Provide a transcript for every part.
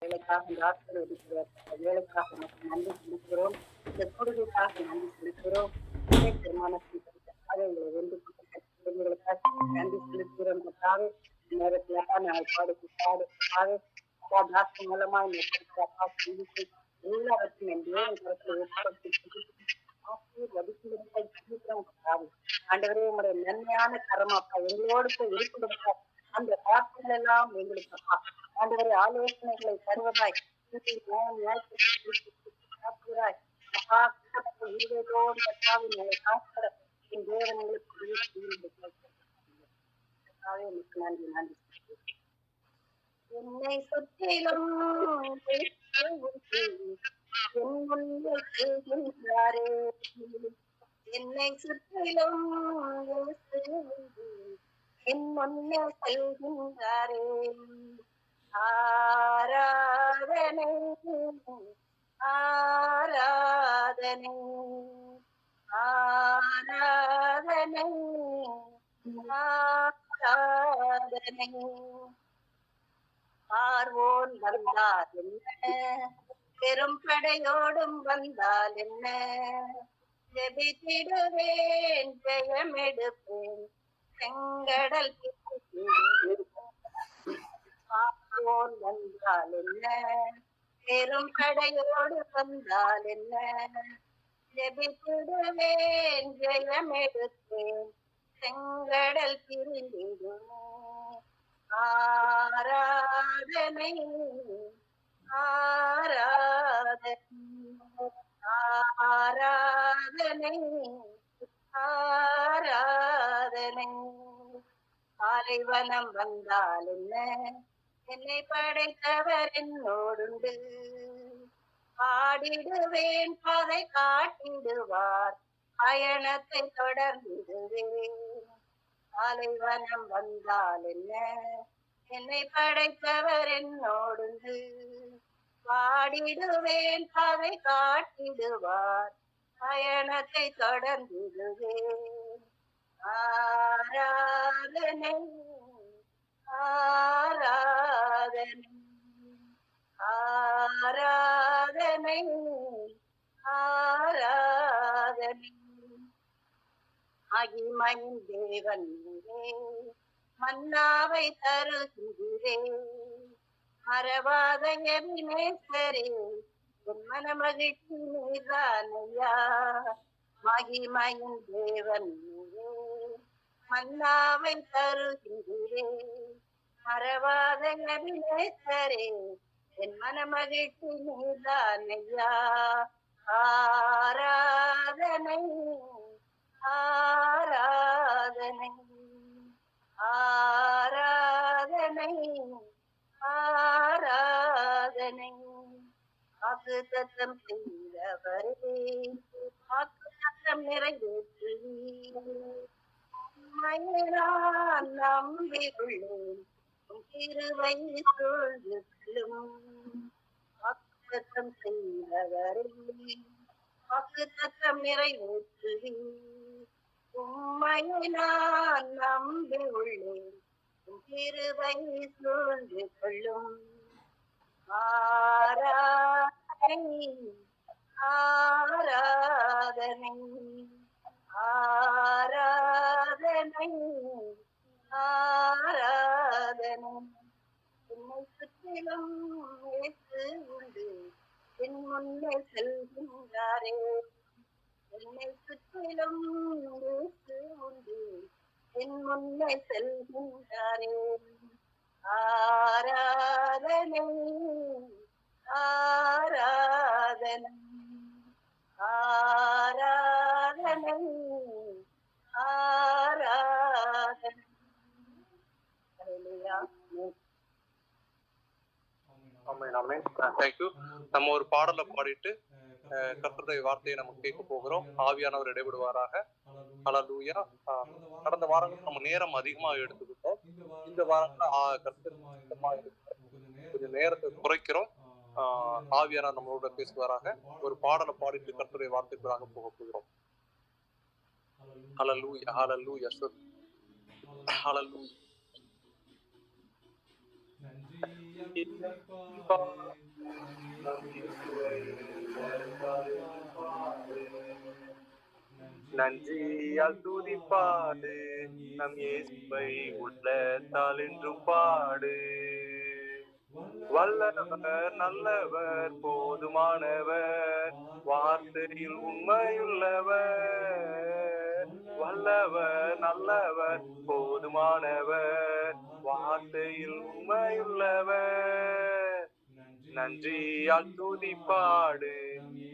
வேலைக்காக இந்த ஆட்கள் இருக்கிற வேலைக்காக நமக்கு நன்றி செலுத்துகிறோம். இந்த தொழுகைக்காக நன்றி செலுத்துகிறோம். பிள்ளை திருமணத்தில் அதை வென்று எங்களுக்காக நன்றி செலுத்துகிறோம். கர்த்தாவே, இந்த நேரத்தில் அப்பா நாங்கள் பாடுகிறோம் தாசன் மூலமா அப்பா சிந்தித்து எல்லாவற்றையும் என் தேவன் கருத்தில் ஆண்டவரே உங்களுடைய நன்மையான கரம் அப்பா எங்களோடு போய் இருக்கிற அந்த வார்த்தைகள் எல்லாம் எங்களுக்கு அப்பா ஆண்டவரே ஆலோசனைகளை தருவதாய் அப்பா இருதயத்தோடு கர்த்தாவே எங்களை காக்கிற என் தேவன் எங்களுக்கு நன்றி நன்றி. என்னை சுற்றிலும் என்னை சுற்றிலும் என் முன்னே செல்கின்றாரே ஆராதனை ஆராதனை ஆராதனை ஆராதனை. பார்வோன் வந்தால் என்ன, பெரும் படையோடும் வந்தால் என்ன, ஜெபித்திடுவேன் ஜெயமெடுப்பேன் செங்கடல். பார்வோன் வந்தால் என்ன, பெரும் படையோடு வந்தால் என்ன, ஜெபித்திடுவேன் ஜெயமெடுப்பேன் செங்கடல் பிரிந்திடுமே. ஆராதனை ஆராதனை ஆராதனை ஆராதனை. பாலைவனம் வந்தால் என்ன, என்னை படைத்தவர் என்னோடுண்டு, பாடிடுவேன் பாதை காட்டிடுவார் பயணத்தை தொடர்ந்திடுவேன். பாலைவனம் வந்தால் என்ன, என்னை படைத்தவர் என்னோடுண்டு, பாடிடுவேன் பாதை காட்டிடுவார் பயணத்தை தொடர்ந்திடுவேன். ஆராதனை ஆராதனை ஆராதனை ஆராதனை. மகிமையின் தேவன் மன்னாவை தருகிறேன், மறவாத எபினேசரே என் மனமகிழ்ச்சி நீதானையா. மகிமையின் தேவன் மன்னாவை தருகிறேன், மறவாத எபினேசரே என் மனமகிழ்ச்சி நீதானையா. ஆராதனை ஆராதனை ஆராதனை ஆராதனை. வாக்குத்தத்தம் செய்தவரே வாக்குத்தத்தம் நிறைவேற்றுவீர், நான் நம்பியுள்ளேன் திருவை சூழ்ந்து செல்லும். வாக்குத்தத்தம் செய்தவரே வாக்குத்தத்தம் நிறைவேற்றுவீர், உம்மையை நான் நம்பியுள்ளேன் திருவை சூழ்ந்து கொள்ளும். ஆராதனை ஆராதனை ஆராதனை ஆராதனை. என்னை சுற்றிலும் இயேசு உண்டு, என் முன்னே செல்கின்றாரே. என்னை சுற்றிலும் இயேசு உண்டு, என் முன்னே செல்கின்றாரே. ஆராதனை ஆராதனை ஆராதனை ஆராதனை. நம்ம ஒரு பாடலை பாடிட்டு கர்த்தருடைய வார்த்தையை நம்ம கேட்க போகிறோம். ஆவியானவர் இடைவிடுவாராக. ஹல்லேலூயா. கடந்த வாரங்கள் நம்ம நேரம் அதிகமா எடுத்துக்கிட்டோம். இந்த வாரங்கள் கொஞ்சம் நேரத்தை குறைக்கிறோம். ஆவியானவர் நம்மளோட பேசுவாராக. ஒரு பாடலை பாடிட்டு கர்த்தருடைய வார்த்தைக்குள்ளாக போக போகிறோம். ஹல்லேலூயா ஹல்லேலூயா ஹல்லேலூயா. நன்றி நன்றியால் துதிப்பாடு நம் இயேசுவை உள்ளத்தால் என்றும் பாடு. வல்லவர் நல்லவர் போதுமானவர் வார்த்தையில் உண்மையுள்ளவர். வல்லவர் நல்லவர் போதுமானவர் வார்த்தையில் உண்மையுள்ளவர். நன்றியால் துதிப்பாடு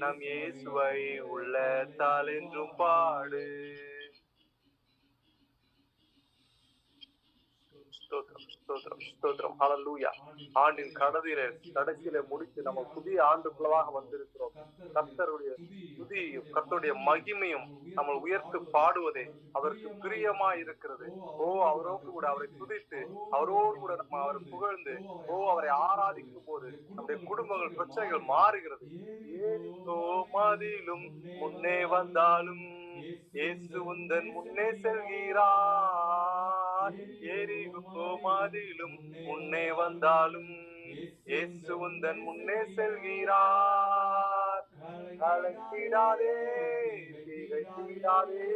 நம் இயேசுவை உள்ளத்தால் என்றும் பாடு. ஸ்தோத்திரம் ஸ்தோத்திரம் ஸ்தோத்திரம். ஹல்லேலூயா. ஆண்டின் கடைசியில முடித்து நம்ம புதிய ஆண்டுக்குள்ளதாக வந்திருக்கிறோம். கர்த்தருடைய துதியும் கர்த்தருடைய மகிமையும் நம்ம உயர்த்து பாடுவதே அவருக்கு பிரியமா இருக்கிறது. அவரோடு கூட அவரை துதித்து அவரோடு கூட நம்ம அவரை புகழ்ந்து அவரை ஆராதிக்கும் போது நம்முடைய குடும்பங்கள் பிரச்சனைகள் மாறுகிறது. மதிலும் முன்னே வந்தாலும் இயேசு உந்தன் முன்னே செல்கிறார். எரிகோ மதிலும் முன்னே வந்தாலும் இயேசு உந்தன் முன்னே செல்கிறார். கலங்கிடாதே திகைத்திடாதே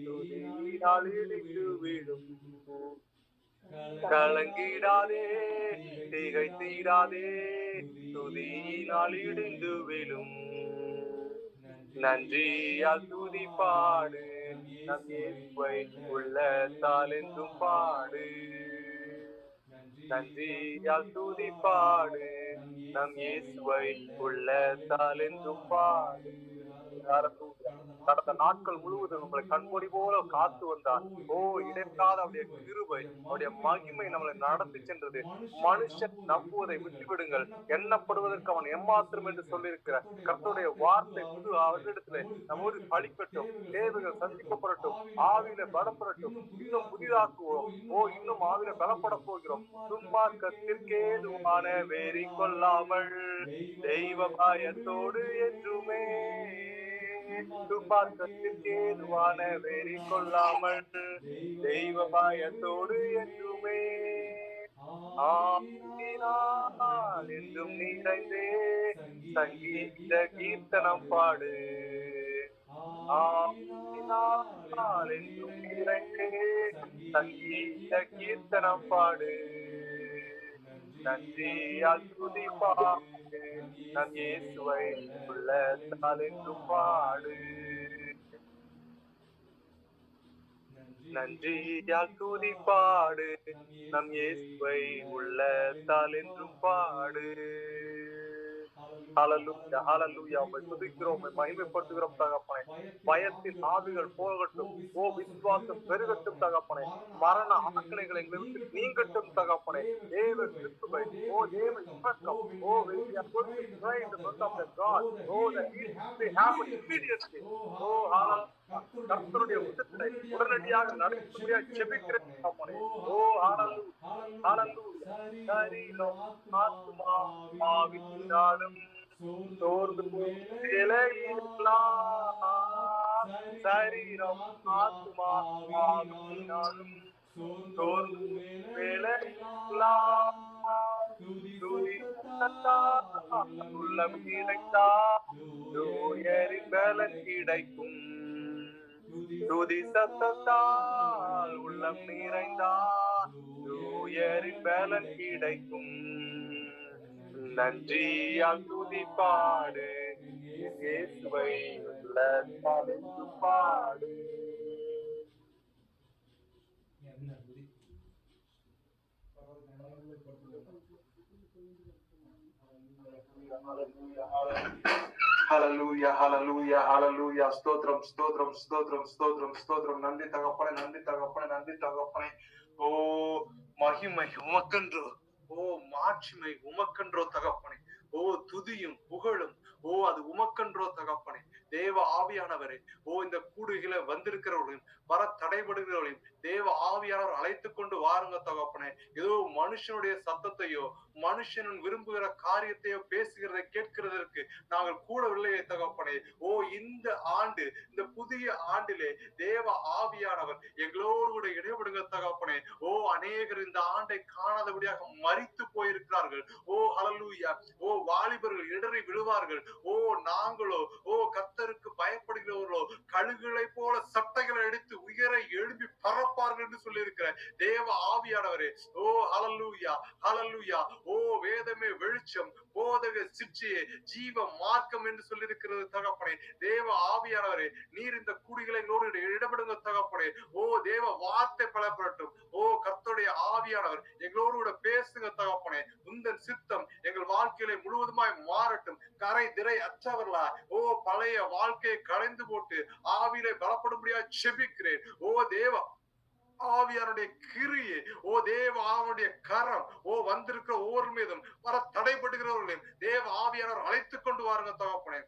துதியினால் இடித்து விடும். கலங்கிடாதே திகைத்திடாதே துதியினால் இடிந்து விடும். நன்றியால் துதிப்பாடு நம் இயேசுவை உள்ளத்தால் என்றும் பாடு. நன்றியால் துதிப்பாடு நம் இயேசுவை உள்ளத்தால் என்றும் பாடு. கடந்த நாட்கள் முழுவதும் நம்மளை கண்மூடி போல காத்து வந்தார். இடைக்காத அவருடைய கிருபை அவருடைய மகிமை நம்மளை நடத்தி சென்றது. மனுஷன் நம்புவதை விட்டுவிடுங்கள், எண்ணப்படுவதற்கு அவன் எம்மாத்திரம் என்று சொல்லியிருக்கிற கர்த்தருடைய வார்த்தை புது அவரிடத்துல நம்மோடு பழிக்கட்டும். தேவைகள் சந்திக்கப்படட்டும், ஆவியில பலப்படட்டும், இன்னும் புதிதாக்குவோம். இன்னும் ஆவியில பலப்பட போகிறோம். துன்மார்க்கத்திற்கேதுவான வெறி கொள்ளாமல் தெய்வ பயத்தோடு என்றுமே. துன்மார்க்கத்திற்கேதுவான வெறி கொள்ளாமல் தெய்வ பயத்தோடு என்றுமே. ஆவியினால் என்றும் நிறைந்தே சங்கீத கீர்த்தனம் பாடு. ஆவியினால் என்றும் நிறைந்தே சங்கீத கீர்த்தனம் பாடு. நன்றியால் துதிப்பாடு நம் இயேசுவை உள்ளத்தால் என்றும் பாடு. நன்றியால் துதிப்பாடு நம் இயேசுவை உள்ளத்தால் என்றும் பாடு. ஹல்லேலூயா ஹல்லேலூயா. உம்மை துதிக்கிறோம், உம்மை மகிமைப்படுத்துகிறோம் தகப்பனே. பயத்தின் ஆவிகள் போகட்டும், விசுவாசம் பெருகட்டும் தகப்பனே. மரண ஆக்கணைகளை எங்களுக்கு நீங்கட்டும் தகப்பனே. தேவ கிருபை, தேவ இரக்கம், we are going to pray in the word of the God. That we have it immediately. கர்த்தருடைய உத்தரத்தை உடனடியாக நடக்கும்படியாக ஜெபிக்கிறேன் தகப்பனே. ஹல்லேலூயா ஹல்லேலூயா. சரீரம் ஆத்துமா ஆவியினாலும் சோர்ந்து போகலாம். சரீரம் ஆத்துமா ஆவியினாலும் சோர்ந்து வேலையெல்லாம் உள்ளம் கிடைத்தால் தூயரின் பலன் கிடைக்கும். துதி சத்தத்தால் உள்ளம் நிறைந்தால் தூயரின் பலன் கிடைக்கும். நன்றியால் துதிப்பாடு இயேசுவை உள்ளத்தால் என்றும் பாடு. ஹல்லேலூயா ஹல்லேலூயா ஹல்லேலூயா. ஸ்தோத்திரம் ஸ்தோத்திரம் ஸ்தோத்திரம் ஸ்தோத்திரம் ஸ்தோத்திரம். நன்றி தகப்பனே, நன்றி தகப்பனே, நன்றி தகப்பனே. மகிமை உமக்கன்றோ, மாட்சிமை உமக்கன்றோ தகப்பனே. துதியும் புகழும் அது உமக்கன்றோ தகப்பனே. தேவ ஆவியானவரே, இந்த கூடுகளை வந்திருக்கிறவர்களையும் வர தடைபடுகிறவர்களையும் தேவ ஆவியானவர் அழைத்து கொண்டு வாருங்க தகப்பனே. ஏதோ மனுஷனுடைய சத்தத்தையோ மனுஷன் விரும்புகிற காரியத்தையோ பேசுகிறதை கேட்கிறதற்கு நாங்கள் கூடவில்லையே தகப்பனே. இந்த ஆண்டு, இந்த புதிய ஆண்டிலே தேவ ஆவியானவர் எங்களோடு கூட இடைபடுங்க தகப்பனே. அநேகர் இந்த ஆண்டை காணாதபடியாக மரித்து போயிருக்கிறார்கள். ஹல்லேலூயா. வாலிபர்கள் இடறி விழுவார்கள். நாங்களோ கர்த்தருக்கு பயப்படுகிறவர்களோ கழுகுகளை போல சட்டைகளை எடுத்து உயர எழுப்பி பறப்பார்கள் என்று சொல்லி இருக்கிற தேவ ஆவியானவரே, ஹல்லேலூயா, ஹல்லேலூயா. வேதமே வெளிச்சம், போதக சிற்சியே ஜீவ மார்க்கம் என்று சொல்லி இருக்கிறது தகப்பனே. தேவ ஆவியானவரே, நீர் இந்த குடிகளை இடப்படுங்க தகப்பனே. தேவ வார்த்தை பலப்படட்டும். கர்த்தருடைய ஆவியானவர் எங்களோடு கூட பேசுங்க தகப்பனே. உந்தன் சித்தம் எங்கள் வாழ்க்கையில முழுவதுமாய் மாறட்டும். கரை திரை அற்றவர்களா பழைய வாழ்க்கையை களைந்து போட்டு ஆவியிலே பலப்படும்படியா செபிக்கிறேன். தேவ ஆவியானுடைய கிரியை, தேவ ஆவியுடைய கரம் வந்திருக்கிற ஒவ்வொரு மீதும் வர தடைபடுகிறவர்களையும் தேவ ஆவியானவர் அழைத்துக் கொண்டு வாருங்க தகப்பனே.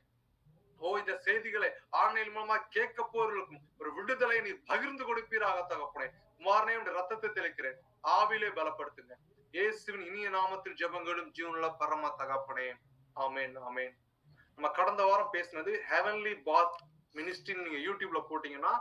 இந்த செய்திகளை ஆன்லைன் மூலமா கேட்க போறவர்களுக்கும் ஒரு விடுதலை நீ பகிர்ந்து கொடுப்பீராக தகப்பனே. குமாரனே ரத்தத்தை தெளிக்கிறேன், ஆவிலே பலப்படுத்துங்க. இயேசுவின் இனிய நாமத்தில் ஜெபங்களும் ஜீவனுள்ள பரம தகப்பனே. ஆமென், ஆமென். நம்ம கடந்த வாரம் பேசினது ஹெவன்லி பாத் மினிஸ்ட்ரி. நீங்க யூடியூப்ல போட்டீங்கன்னா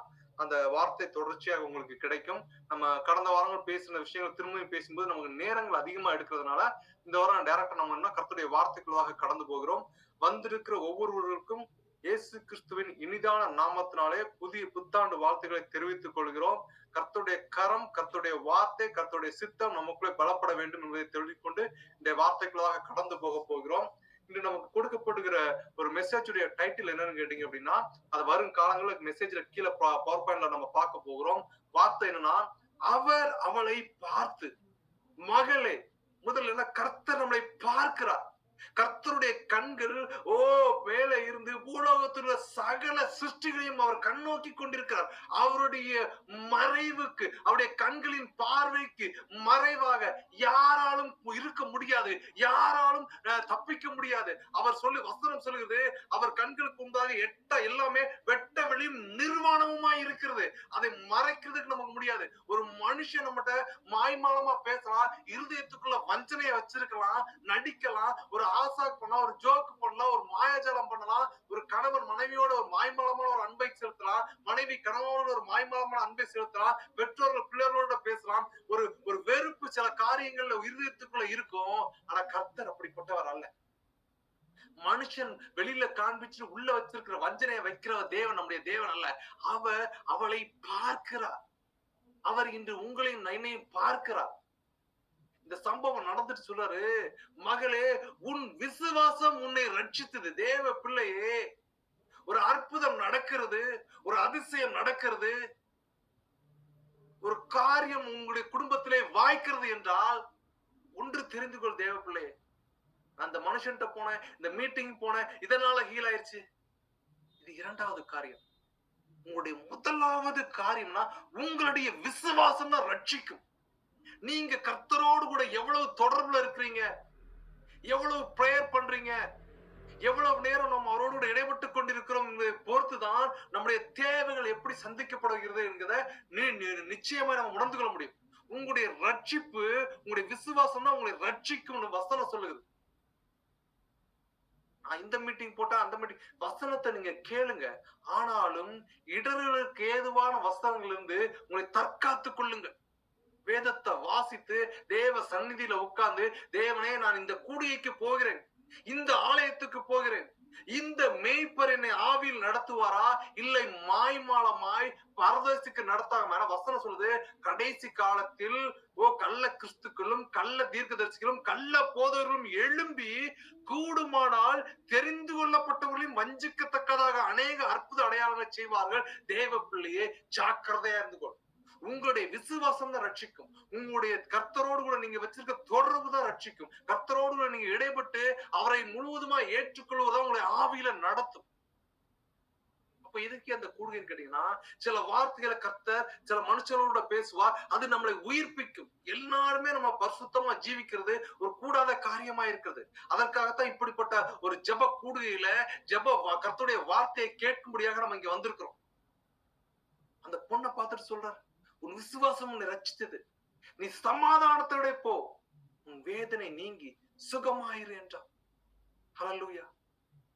அந்த வார்த்தை தொடர்ச்சியாக உங்களுக்கு கிடைக்கும். நம்ம கடந்த வாரங்கள் பேசின விஷயங்கள் திரும்பவும் பேசும்போது நமக்கு நேரங்கள் அதிகமா எடுக்கிறதுனால இந்த வாரம் டைரக்டா நம்ம என்ன கர்த்தருடைய வார்த்தைக்குள்ளாக கடந்து போகிறோம். வந்திருக்கிற ஒவ்வொருவருக்கும் இயேசு கிறிஸ்துவின் இனிதான நாமத்தினாலே புதிய புத்தாண்டு வாழ்த்துக்களை தெரிவித்துக் கொள்கிறோம். கர்த்தருடைய கரம், கர்த்தருடைய வார்த்தை, கர்த்தருடைய சித்தம் நமக்குள்ளே பலப்பட வேண்டும் என்பதை தெரிவித்துக்கொண்டு இந்த வார்த்தைக்குள்ளாக கடந்து போக போகிறோம். இன்று நமக்கு கொடுக்கப்படுகிற ஒரு மெசேஜுடைய டைட்டில் என்னன்னு கேட்டீங்க அப்படின்னா, அது வரும் காலங்களில் மெசேஜ்ல கீழே பவர் பாயிண்ட்ல நம்ம பார்க்க போகிறோம். வார்த்தை என்னன்னா, அவர் அவளை பார்த்து, மகளே, முதல்ல கர்த்தர் நம்மளை பார்க்கிறார். கர்த்தருடைய கண்கள் மேலே இருந்து பூலோகத்தில் சகல சிருஷ்டிகளையும் அவர் கண்ணோக்கி கொண்டிருக்கிறார். அவருடைய மறைவுக்கு, அவருடைய கண்களின் பார்வைக்கு மறைவாக யாராலும் இருக்க முடியாது, யாராலும் தப்பிக்க முடியாது. அவர் வசனம் சொல்லுகிறது, அவர் கண்களுக்கு முன்பாக எல்லாமே வெட்ட வெளியும் நிர்வாணமுமாய் இருக்கிறது. அதை மறைக்கிறதுக்கு நமக்கு முடியாது. ஒரு மனுஷன் நம்மகிட்ட மாய்மாலமா பேசலாம், இருதயத்துக்குள்ள வஞ்சனையை வச்சிருக்கலாம், நடிக்கலாம், ஒரு ஆசாக் பண்ணலாம், ஒரு ஜோக்கு பண்ணலாம், ஒரு மாயாஜாலம் பண்ணலாம். ஒரு கணவன் மனைவியோட ஒரு மாய்மாலமான ஒரு அன்பை செலுத்தலாம், மனைவி கணவனோட ஒரு மாய்மாலமான அன்பை செலுத்தலாம், பெற்றோர்கள் பிள்ளைகளோட பேசலாம். ஒரு வெறுப்பு சில காரியங்கள்ல இருதயத்துக்குள்ள இருக்கும். ஆனா கர்த்தர் அப்படிப்பட்டவர் அல்ல. மனுஷன் வெளியில காண்பிச்சு உள்ள வச்சிருக்கிற வஞ்சனையை வைக்கிற தேவன் நம்முடைய தேவன் அல்ல. அவர் அவளை பார்க்கிறார். அவர் இன்று உங்களையும் என்னையும் பார்க்கிறார். இந்த சம்பவம் நடந்துட்டு சொல்றாரு, மகளே, உன் விசுவாசம் உன்னை ரட்சித்தது. தேவ பிள்ளையே, ஒரு அற்புதம் நடக்கிறது, ஒரு அதிசயம் நடக்கிறது, ஒரு காரியம் உங்களுடைய குடும்பத்திலே வாய்க்கிறது என்றால் ஒன்று தெரிந்து கொள் தேவ பிள்ளையே. அந்த மனுஷன்ட்ட போனேன், இந்த மீட்டிங் போனேன், இதனால ஹீல் ஆயிடுச்சு. இது இரண்டாவது காரியம். உங்களுடைய முதலாவது காரியம்னா உங்களுடைய விசுவாசம் தான் ரட்சிக்கும். நீங்க கர்த்தரோடு கூட எவ்வளவு தொடர்புல இருக்கிறீங்க, எவ்வளவு பிரேயர் பண்றீங்க, எவ்வளவு நேரம் நம்ம அவரோடு கூட இடைப்பட்டு கொண்டிருக்கிறோம் பொறுத்துதான் நம்முடைய தேவைகள் எப்படி சந்திக்கப்படுகிறது என்கிறத நிச்சயமா நம்ம உணர்ந்து கொள்ள முடியும். உங்களுடைய ரட்சிப்பு, உங்களுடைய விசுவாசம் தான் உங்களை ரட்சிக்கும் வசனம் சொல்லுது. இந்த மீட்டிங் போட்டா அந்த மீட்டிங் வசனத்தை நீங்க கேளுங்க, ஆனாலும் இடர்களுக்கு ஏதுவான வசனங்கள் இருந்து உங்களை தற்காத்துக் கொள்ளுங்க. வேதத்தை வாசித்து தேவ சந்நிதியில உட்கார்ந்து, தேவனே, நான் இந்த கூடியைக்கு போகிறேன், இந்த ஆலயத்துக்கு போகிறேன், இந்த மேய்ப்பர் என்னை ஆவியில் நடத்துவாரா இல்லை மாய்மாலமாய் பரதேசிக்கு நடத்தாம? வசனம் சொல்லுது, கடைசி காலத்தில் கள்ள கிறிஸ்துக்களும் கள்ள தீர்க்கதரிசிகளும் கள்ள போதவர்களும் எழும்பி கூடுமானால் தெரிந்து கொள்ளப்பட்டவர்களையும் வஞ்சிக்கத்தக்கதாக அநேக அற்புத அடையாளங்களை செய்வார்கள். தேவ பிள்ளையே, ஜாக்கிரதையா இருந்து கொள். உங்களுடைய விசுவாசம் தான் ரட்சிக்கும். உங்களுடைய கர்த்தரோடு கூட நீங்க வச்சிருக்க தொடர்பு தான் ரட்சிக்கும். கர்த்தரோடு கூட நீங்க இடைப்பட்டு அவரை முழுவதுமா ஏற்றுக்கொள்வதா உங்களை ஆவியில நடத்தும். அப்ப அப்ப எதுக்கு அந்த கூடுகைன்னு கேட்டீங்கன்னா, சில வார்த்தைகளை கர்த்தர் சில மனுஷர்களோட பேசுவார், அது நம்மளை உயிர்ப்பிக்கும். எல்லாருமே நம்ம பரிசுத்தமா ஜீவிக்கிறது ஒரு கூடாத காரியமா இருக்கிறது. அதற்காகத்தான் இப்படிப்பட்ட ஒரு ஜெப கூடுகையில கர்த்தருடைய வார்த்தையை கேட்கும்படியாக நம்ம இங்க வந்திருக்கிறோம். அந்த பொண்ணை பார்த்துட்டு சொல்றார், உன் விசுவாசம் உன்னை ரட்சித்தது, நீ சமாதானத்தோட போ, உன் வேதனை நீங்கி சுகமாயிரு என்றார். ஹல்லேலூயா.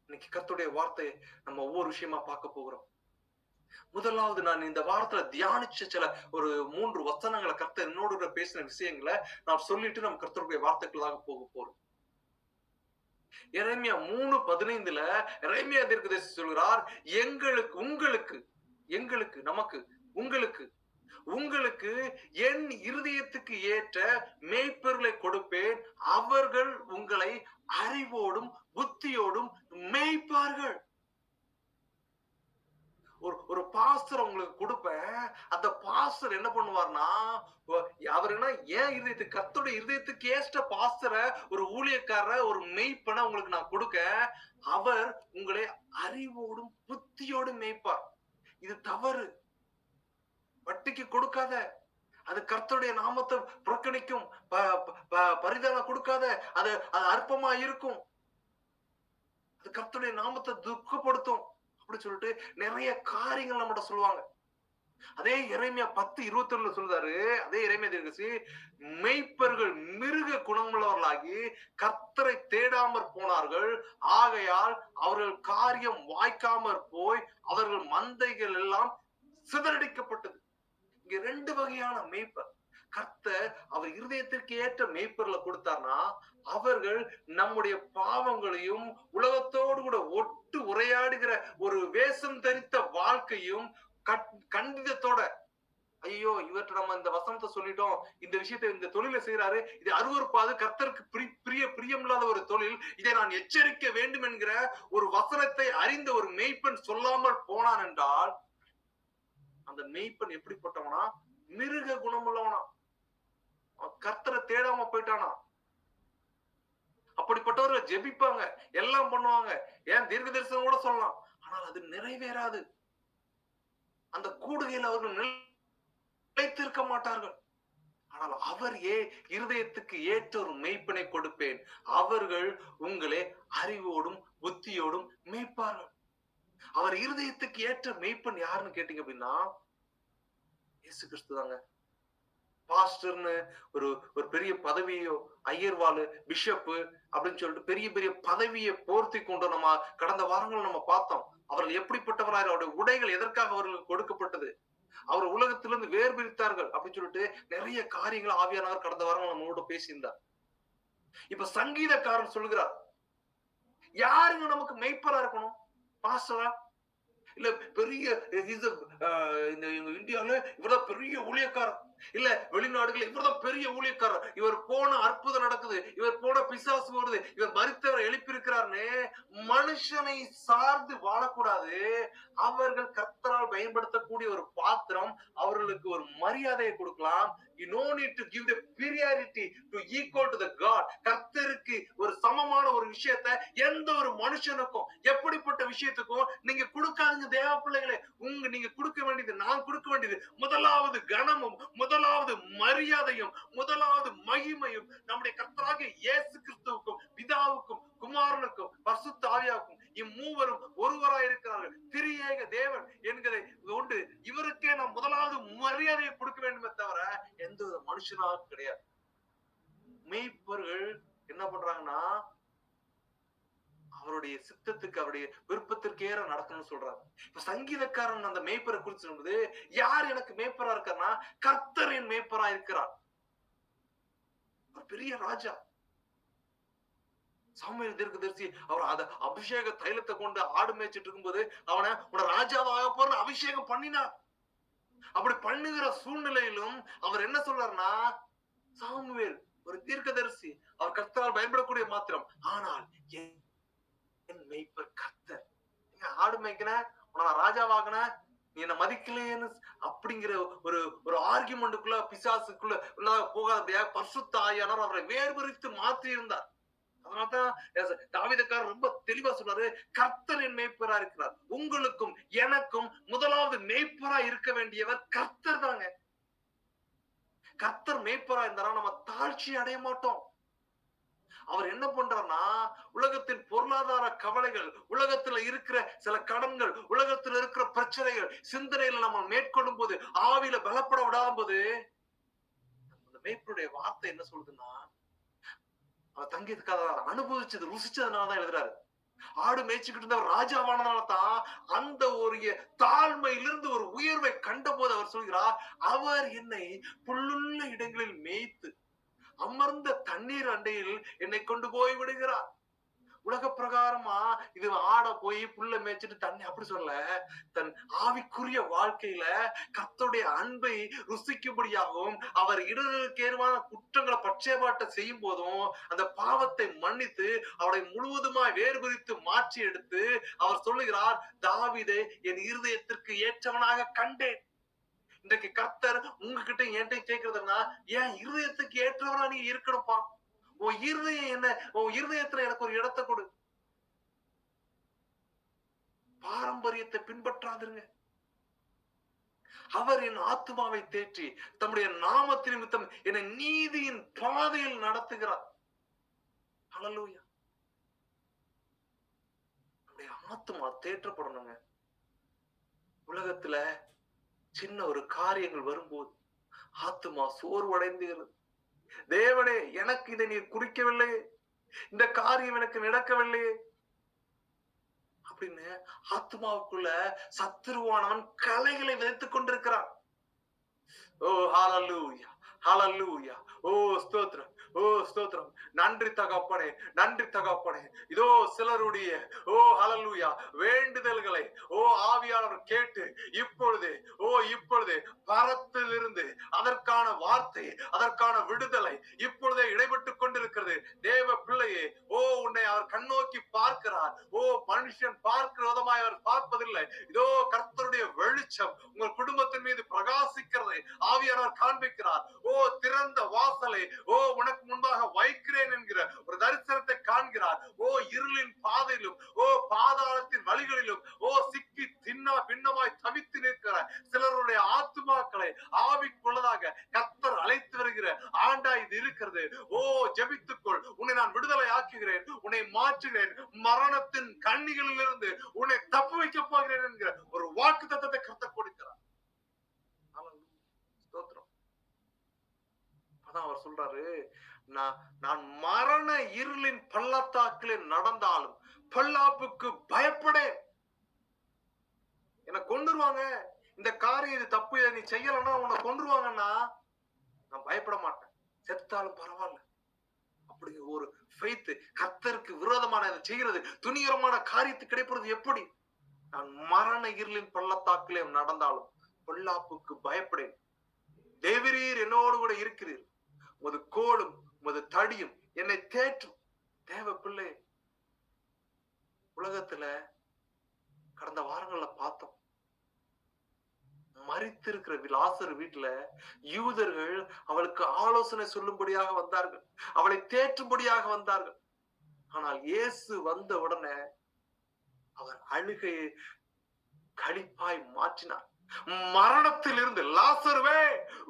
இன்னைக்கு கர்த்தருடைய வார்த்தையை நம்ம ஒவ்வொரு விஷயமா பார்க்க போகிறோம். முதலாவது நான் இந்த வாரத்துல தியானிச்ச சில ஒரு 3 வசனங்களை கர்த்தர் என்னோட பேசின விஷயங்களை நான் சொல்லிட்டு நம்ம கர்த்தருடைய வார்த்தைகளாக போக போறோம். எரேமியா 3:15 எரேமியா தீர்க்கதரிசி சொல்கிறார், உங்களுக்கு என் இருதயத்துக்கு ஏற்ற மேய்ப்பர்களை கொடுப்பேன், அவர்கள் உங்களை அறிவோடும் புத்தியோடும் மேய்ப்பார்கள். ஒரு பாஸ்டர் உங்களுக்கு கொடுப்பேன், அந்த பாஸ்டர் என்ன பண்ணுவார்னா, அவர் என்ன ஏன் இருதயத்துக்கு கர்த்தருடைய இருதயத்துக்கு ஏற்ற பாஸ்டரை, ஒரு ஊழியக்காரரை, ஒரு மேய்ப்பனை உங்களுக்கு நான் கொடுக்க, அவர் உங்களை அறிவோடும் புத்தியோடும் மேய்ப்பார். இது தவறு. வட்டிக்கு கொடுக்காத, அது கர்த்தருடைய நாமத்தை புறக்கணிக்கும். பரிதானம் கொடுக்காத, அது அற்பமா இருக்கும், அது கர்த்தருடைய நாமத்தை துக்கப்படுத்தும் அப்படி சொல்லிட்டு நிறைய காரியங்கள் நம்மகிட்ட சொல்லுவாங்க. அதே எரேமியா 10:21 சொல்றாரு, அதே எரேமியா தீர்க்கதரிசி, மேய்ப்பர்கள் மிருக குணமுள்ளவர்களாகி கர்த்தரை தேடாமற் போனார்கள், ஆகையால் அவர்கள் காரியம் வாய்க்காமற் போய் அவர்கள் மந்தைகள் எல்லாம் சிதறடிக்கப்பட்டது. இங்க 2 வகையான மேய்ப்பர். கர்த்தர் அவர் இருதயத்திற்கு ஏற்ற மேய்ப்பர்களை கொடுத்தார்னா, அவர்கள் நம்முடைய பாவங்களையும் உலகத்தோடு கூட ஒட்டு உரையாடுகிற ஒரு வேஷம் தரித்த வாழ்க்கையும் கண்டிதத்தோட, ஐயோ இவர்கிட்ட நம்ம இந்த வசனத்தை சொல்லிட்டோம், இந்த விஷயத்தை இந்த தொழிலை செய்யறாரு, இது அருவருப்பாது, கர்த்தருக்கு பிரியமில்லாத ஒரு தொழில், இதை நான் எச்சரிக்க வேண்டும் என்கிற ஒரு வசனத்தை அறிந்த ஒரு மேய்ப்பன் சொல்லாமல் போனான் என்றால், அந்த மேய்ப்பன் எப்படிப்பட்டவனா? மிருக குணமுள்ளவனா, கர்த்தரை தேடாம போயிட்டானா. அப்படிப்பட்டவர்கள் ஜெபிப்பாங்க, எல்லாம் பண்ணுவாங்க, ஏன் தீர்க்க தரிசனம் கூட சொல்லலாம், ஆனால் அது நிறைவேறாது. அந்த கூடுகையில் அவர்கள் நிலைத்திருக்க மாட்டார்கள். ஆனால் அவர் இருதயத்துக்கு ஏற்ற ஒரு மேய்ப்பனை கொடுப்பேன், அவர்கள் உங்களை அறிவோடும் புத்தியோடும் மேய்ப்பார்கள். அவர் இருதயத்துக்கு ஏற்ற மேய்ப்பன் யாருன்னு கேட்டீங்க அப்படின்னா, இயேசு கிறிஸ்து தாங்க. பாஸ்டர்னு ஒரு பெரிய பதவியோ, ஐயர்வாளு, பிஷப்பு அப்படின்னு சொல்லிட்டு பெரிய பெரிய பதவியை போர்த்தி கொண்டு நம்ம கடந்த வாரங்கள் நம்ம பார்த்தோம். அவர்கள் எப்படிப்பட்டவராய், அவருடைய உடைகள் எதற்காக அவர்களுக்கு கொடுக்கப்பட்டது, அவர் உலகத்திலிருந்து வேறு பிரித்தார்கள் அப்படின்னு சொல்லிட்டு நிறைய காரியங்கள் ஆவியானவர் கடந்த வாரம் நம்மளோட பேசியிருந்தார். இப்ப சங்கீதக்காரன் சொல்கிறார், யாருங்க நமக்கு மெய்ப்பரா இருக்கணும்? பாஸ்டரா? இல்ல பெரிய இந்தியால இவர்தான் பெரிய ஊழியக்காரர், இல்ல வெளிநாடுகள் இவர்தான் பெரிய ஊழியக்காரர், இவர் போன அற்புதம் நடக்குது, இவர் போன பிசாசு வருது, இவர் மரித்தவரை எழுப்பியிருக்கிறார்னு மனுஷனை சார்ந்து வாழக்கூடாது. அவர்கள் கர்த்தரால் பயன்படுத்தக்கூடிய ஒரு பாத்திரம், அவர்களுக்கு ஒரு மரியாதையை கொடுக்கலாம். You no need to give the priority to equal to the God. கர்த்தருக்கு ஒரு சமமான ஒரு விஷயத்தை எந்த ஒரு மனுஷனுக்கும், எப்படிப்பட்ட விஷயத்துக்கும் நீங்க கொடுக்காதீங்க தேவ பிள்ளைகளே. நீங்க கொடுக்க வேண்டியது, நான் கொடுக்க வேண்டியது முதலாவது கனமும், முதலாவது மரியாதையும், முதலாவது மகிமையும் நம்முடைய கர்த்தராகிய இயேசு கிறிஸ்துவுக்கும், பிதாவுக்கும், குமாரனுக்கும், பரிசுத்த ஆவியாவுக்கும், இம்மூவரும் ஒருவராய் இருக்கிறார்கள், திரியேக தேவன் என்கிறதை கொண்டு இவருக்கே நாம் முதலாவது மரியாதையை கொடுக்க வேண்டுமே தவிர எந்த ஒரு மனுஷனாக கிடையாது. மேய்ப்பர்கள் என்ன பண்றாங்கன்னா, அவருடைய சித்தத்துக்கு, அவருடைய விருப்பத்திற்கு ஏற நடக்கணும்னு சொல்றாங்க. இப்ப சங்கீதக்காரன் அந்த மேய்ப்பரை குறித்து சொல்லும்போது, யார் எனக்கு மேய்ப்பரா இருக்காருன்னா, கர்த்தர் என் மேய்ப்பரா இருக்கிறார். ஒரு பெரிய ராஜா சாமுவேல் தீர்க்கதரிசி, அவர் அத அபிஷேக தைலத்தை கொண்டு ஆடு மேய்ச்சிட்டு இருக்கும்போது அவனை உன ராஜாவாக போற அபிஷேகம் பண்ணினார். அப்படி பண்ணுகிற சூழ்நிலையிலும் அவர் என்ன சொல்றாருன்னா, சாமுவேல் ஒரு தீர்க்கதரிசி, அவர் கர்த்தரால் பயன்படக்கூடிய மாத்திரம், ஆனால் என் மேய்ப்பர் கர்த்தர். ஆடு மேய்க்கின, உன ராஜாவாகின, நீ என்ன மதிக்கலையேன்னு அப்படிங்கிற ஒரு ஆர்கியூமெண்ட்டுக்குள்ள, பிசாசுக்குள்ள போகாதபடியாக பரிசுத்த ஆவியானவர் அவரை வேறுபரித்து மாற்றி இருந்தார். அதனால்தான் தாவீதுக்காரர் ரொம்ப தெளிவா சொல்றாரு, கர்த்தர் என் மேய்ப்பரா இருக்கிறார். உங்களுக்கும் எனக்கும் முதலாவது மேய்ப்பரா இருக்க வேண்டியவர் கர்த்தர் தாங்க. கர்த்தர் மேய்ப்பரா இருந்தாரா நம்ம தாழ்ச்சி அடைய மாட்டோம். அவர் என்ன பண்றாருன்னா, உலகத்தின் பொருளாதார கவலைகள், உலகத்துல இருக்கிற சில கடன்கள், உலகத்துல இருக்கிற பிரச்சனைகள், சிந்தனையில நம்ம மேற்கொள்ளும் போது, ஆவியில பலப்பட விடாத போது, அந்த மேய்ப்பருடைய வார்த்தை என்ன சொல்லுதுன்னா, அவர் தங்கியதுக்காக அனுபவிச்சது, ருசிச்சதுனாலதான் எழுதுறாரு. ஆடு மேய்ச்சிக்கிட்டு இருந்தவர் ராஜாவானதால தான் அந்த ஒரு தாழ்மையிலிருந்து ஒரு உயர்வை கண்ட போது அவர் சொல்கிறார், அவர் என்னை புல்லுள்ள இடங்களில் மேய்த்து அமர்ந்த தண்ணீர் அண்டையில் என்னை கொண்டு போய் விடுகிறார். உலக பிரகாரமா இது ஆட போய் புல்ல மேய்ச்சிட்டு தண்ணி அப்படி சொல்ல, தன் ஆவிக்குரிய வாழ்க்கையில கர்த்தருடைய அன்பை ருசிக்கும்படியாகவும் அவர் இடர்களுக்கு ஏதுவான குற்றங்களை பட்சேபாட்ட செய்யும் போதும் அந்த பாவத்தை மன்னித்து அவரை முழுவதுமாய் வேறுபிரித்து மாற்றி எடுத்து அவர் சொல்லுகிறார், தாவீதை என் இருதயத்திற்கு ஏற்றவனாக கண்டேன். இன்றைக்கு கர்த்தர் உங்ககிட்ட என்கிட்ட கேட்கறதுன்னா, என் இருதயத்துக்கு ஏற்றவரா நீ இருக்கணும்ப்பா. உன் இருதயம் என்ன, உன் இருதயத்துல எனக்கு ஒரு இடத்தை கொடு. பாரம்பரியத்தை பின்பற்றாதிருங்க. அவர் என் ஆத்துமாவை தேற்றி தம்முடைய நாமத்தின் நிமித்தம் என்னை நீதியின் பாதையில் நடத்துகிறார். ஹல்லேலூயா. நம்முடைய ஆத்துமா தேற்றப்படணுங்க. உலகத்துல சின்ன ஒரு காரியங்கள் வரும்போது ஆத்துமா சோர்வடைந்துகிறது. தேவனே, எனக்கு இதை நீர் குறிக்கவில்லை, இந்த காரியம் எனக்கு நடக்கவில்லையே அப்படின்னு ஆத்மாவுக்குள்ள சத்துருவானவன் கலைகளை விதைத்துக் கொண்டிருக்கிறான். ஓ ஹல்லேலூயா, ஹல்லேலூயா. ஓ ஸ்தோத்திரம், ஓ ஸ்தோத்திரம். நன்றி தகப்பனே, நன்றி தகப்பனே. இதோ சிலருடைய ஓ ஹல்லேலூயா வேண்டுதல்களை ஓ ஆவியானவர் கேட்டு இப்பொழுது பரத்திலிருந்து அதற்கான வார்த்தை, அதற்கான விடுதலை இப்பொழுதே இடைபெற்றுக் கொண்டிருக்கிறது. தேவ பிள்ளையே, ஓ உன்னை அவர் கண்ணோக்கி பார்க்கிறார். ஓ மனுஷன் பார்க்கிற விதமாய் அவர் பார்ப்பதில்லை. இதோ கர்த்தருடைய வெளிச்சம் உங்கள் குடும்பத்தின் மீது பிரகாசிக்கிறதை ஆவியானவர் காண்பிக்கிறார். ஓ திறந்த வாசலை ஓ உனக்கு முன்பாக வைக்கிறேன் என்கிற ஒரு தரிசனத்தை காண்கிறார். ஓ இருளின் பாதையிலும் ஓ பாதாளத்தின் வழிகளிலும் ஓ சிக்கி பின்னமாய் தவித்து நிற்கிற சிலருடைய ஆத்துமாக்களை ஆவிக்குள்ளதாக கர்த்தர் அழைத்து வருகிற ஆண்டா இது இருக்கிறது. ஓ ஜெபித்துக்கொள், உன்னை நான் விடுதலை ஆக்குகிறேன், உன்னை மாற்றுகிறேன், மரணத்தின் கண்ணிகளில் இருந்து உன்னை தப்பு வைக்க போகிறேன் என்கிற ஒரு வாக்கு தத்தத்தை கர்த்தர் கொடுக்கிறார். அதான் அவர் சொல்றாரு, நான் மரண இருளின் பள்ளத்தாக்கிலே நடந்தாலும் பொல்லாப்புக்கு பயப்படேன். என்ன கொன்றுவாங்க, இந்த காரியம் இது தப்பு, நீ செய்யலன்னா உன்னை கொன்றுவாங்கன்னா நான் பயப்பட மாட்டேன், செத்தாலும் பரவாயில்ல. அப்படி ஒரு ஃபெய்த், கர்த்தருக்கு விரோதமான செய்கிறது துணிகரமான காரியத்துக்கு கிடைப்பது எப்படி? நான் மரண இருளின் பள்ளத்தாக்கிலே நடந்தாலும் பொல்லாப்புக்கு பயப்படேன். தேவரீர் என்னோடு கூட இருக்கிறீர், உமது கோலும் உமது தடியும் என்னை தேற்றும். தேவ பிள்ளை, உலகத்துல கடந்த வாரங்கள்ல பார்த்தோம், மரித்திருக்கிற லாசரு வீட்டுல யூதர்கள் அவளுக்கு ஆலோசனை சொல்லும்படியாக வந்தார்கள், அவளை தேற்றும்படியாக வந்தார்கள். ஆனால் இயேசு வந்த உடனே அவர் அழுகையை களிப்பாய் மாற்றினார். மரணத்தில் இருந்து லாசருவே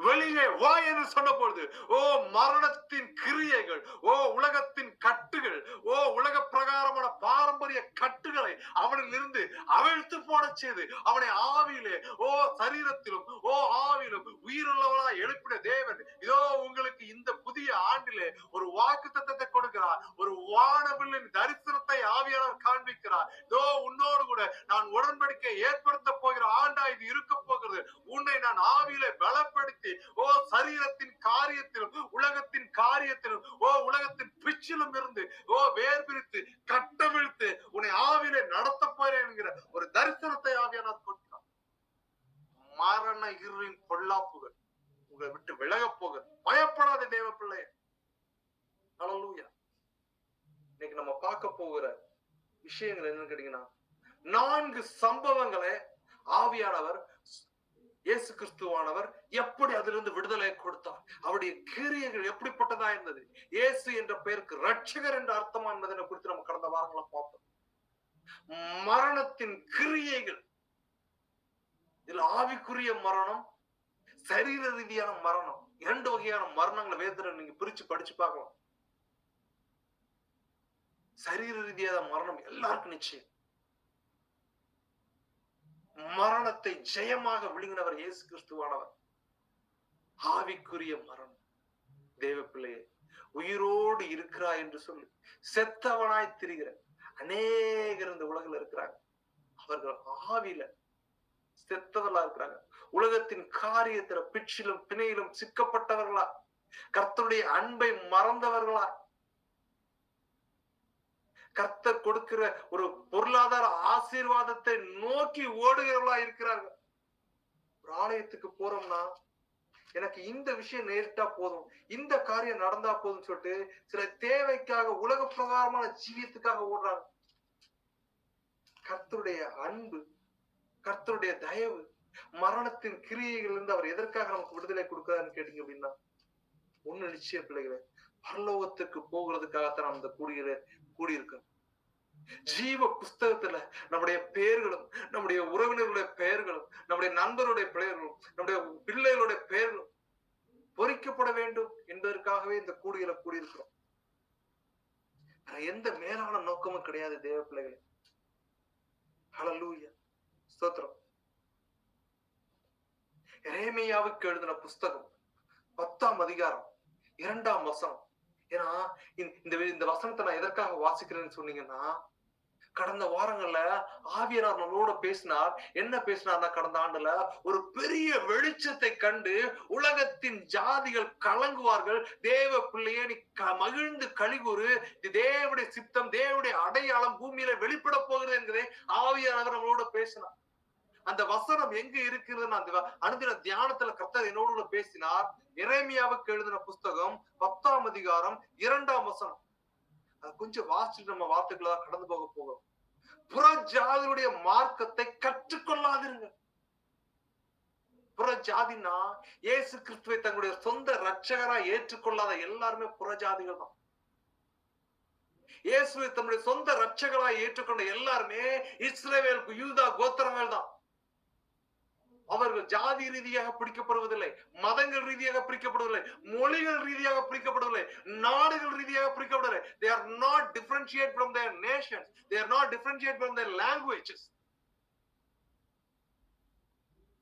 வெளியே வா என்று சொன்ன பொழுது ஓ மரணத்தின் கிரியைகள், ஓ உலகத்தின் கட்டுகள், ஓ உலக பிரகாரமான பாரம்பரிய கட்டுகளை அவனில் இருந்து அவிழ்த்து போட செய்து அவனை ஆவியிலே ஓ சரீரத்திலும் ஓ ஆவியிலும் உயிருள்ளவளா எழுப்பின தேவன் இதோ உங்களுக்கு இந்த புதிய ஆண்டிலே ஒரு வாக்கு தத்தத்தை கொடுக்கிறார். ஒரு வானவில்லின் தரிசனத்தை ஆவியானவர் காண்பிக்கிறார். இதோ உன்னோடு கூட நான் உடன்படிக்கை ஏற்படுத்த போகிற ஆண்டா இது இருக்க போகிறது. உன்னை நான் ஆவியிலே பலப்படுத்தி ஓ சரீரத்தின் காரியத்திலும் உலகத்தின் காரியத்திலும் ஓ உலகத்தின் பிச்சிலும் இருந்து ஓ வேர் பிரித்து கட்டவிழ்த்து உன்னை ஆவியிலே நடத்த போறேன் என்கிற ஒரு தரிசனத்தை ஆவியானவர் கொடுக்கிறார். மரண இருளின் பொல்லாப்புகள் உங்களை விட்டு விலக போகுது. பயப்படாத தேவ பிள்ளைய. ஹல்லேலூயா. இன்னைக்கு நம்ம பார்க்க போகிற விஷயங்கள் என்னன்னு கேட்டீங்கன்னா, 4 சம்பவங்களை ஆவியானவர் இயேசு கிறிஸ்துவானவர் எப்படி அதிலிருந்து விடுதலை கொடுத்தார், அவருடைய கிரியைகள் எப்படிப்பட்டதா இருந்தது, இயேசு என்ற பெயருக்கு ரட்சகர் என்ற அர்த்தமா என்பதை குறித்து நம்ம கடந்த வாரங்களை பார்த்தோம். மரணத்தின் கிரியைகள், இதுல ஆவிக்குரிய மரணம், சரீர ரீதியான மரணம், 2 வகையான மரணங்களை வேதத்துல நீங்க பிரிச்சு படிச்சு பார்க்கலாம். சரீர ரீதியான மரணம் எல்லாருக்கும் நிச்சயம். மரணத்தை ஜெயமாக விழுங்கினவர் இயேசு கிறிஸ்துவானவர். ஆவிக்குரிய மரணம், தேவ பிள்ளையே, உயிரோடு இருக்கிறாய் என்று சொல்லி செத்தவனாய் திரிகிற அநேகர் இந்த உலகில் இருக்கிறாங்க. அவர்கள் ஆவியில செத்தவர்களா இருக்கிறாங்க. உலகத்தின் காரியத்துல பிச்சிலும் பிணையிலும் சிக்கப்பட்டவர்களா, கர்த்தருடைய அன்பை மறந்தவர்களா, கர்த்தர் கொடுக்கிற ஒரு பொருளாதார ஆசீர்வாதத்தை நோக்கி ஓடுகிறவர்களா இருக்கிறார்கள். ஒரு ஆலயத்துக்கு போறோம்னா எனக்கு இந்த விஷயம் நேரிட்டா போதும், இந்த காரியம் நடந்தா போதும் சொல்லிட்டு சில தேவைக்காக, உலக பிரகாரமான ஜீவியத்துக்காக ஓடுறாங்க. கர்த்தருடைய அன்பு, கர்த்தருடைய தயவு, மரணத்தின் கிரியைகள் இருந்து அவர் எதற்காக நமக்கு விடுதலை கொடுக்கிறாருன்னு கேட்டீங்க அப்படின்னா, ஒண்ணு நிச்சயம் பிள்ளைகளே, பரலோகத்துக்கு போகிறதுக்காகத்தான் நம்ம இந்த கூடியிருக்கோம். ஜீவ புஸ்தகத்துல நம்முடைய பெயர்களும், நம்முடைய உறவினர்களுடைய பெயர்களும், நம்முடைய நண்பருடைய பெயர்களும், நம்முடைய பிள்ளைகளுடைய பெயர்களும் பொறிக்கப்பட வேண்டும் என்பதற்காகவே இந்த கூடியிருக்கிறோம். எந்த மேலான நோக்கமும் கிடையாது தேவ பிள்ளைகளே. ஹல்லேலூயா, ஸ்தோத்திரம். எரேமியாவுக்கு எழுதின புஸ்தகம் 10ஆம் அதிகாரம் 2ஆம் வசனம். ஏன்னா இந்த வசனத்தை நான் எதற்காக வாசிக்கிறேன்னு சொன்னீங்கன்னா, கடந்த வாரங்கள்ல ஆவியானவர் நம்மளோட பேசினார். என்ன பேசினார்னா, கடந்த ஆண்டுல ஒரு பெரிய வெளிச்சத்தை கண்டு உலகத்தின் ஜாதிகள் கலங்குவார்கள், தேவ பிள்ளையே நீ மகிழ்ந்து கலிகூறு, தேவனுடைய சித்தம், தேவனுடைய அடையாளம் பூமியில வெளிப்பட போகிறது என்கிறதை ஆவியானவர் நம்மளோட பேசினார். அந்த வசனம் எங்க இருக்குதுன்னு அந்த அனுதின தியானத்துல கர்த்தர் என்னோட பேசினார். எரேமியாவுக்கு எழுதின புஸ்தகம் 10ஆம் அதிகாரம் 2ஆம் வசனம். அது கொஞ்சம் வாசிச்சுட்டு நம்ம வார்த்தைகளை கடந்து போகும். புற ஜாதியுடைய மார்க்கத்தை கற்றுக்கொள்ளாதிருங்க. புற ஜாதினா இயேசு கிறிஸ்துவை தங்களுடைய சொந்த ரட்சகரா ஏற்றுக்கொள்ளாத எல்லாருமே புற ஜாதிகள் தான். இயேசுவை தம்முடைய சொந்த ரட்சகரா ஏற்றுக்கொண்ட எல்லாருமே இஸ்ரவேல் யூதா கோத்திரங்கள் தான். அவர்கள் ஜாதி ரீதியாக பிரிக்கப்படுவதில்லை, மதங்கள் ரீதியாக பிரிக்கப்படுவதில்லை, மொழிகள் ரீதியாக பிரிக்கப்படுவதில்லை, நாடுகள் ரீதியாக பிரிக்கப்படுவதில்லை. They are not differentiated from their nations. They are not differentiated from their languages.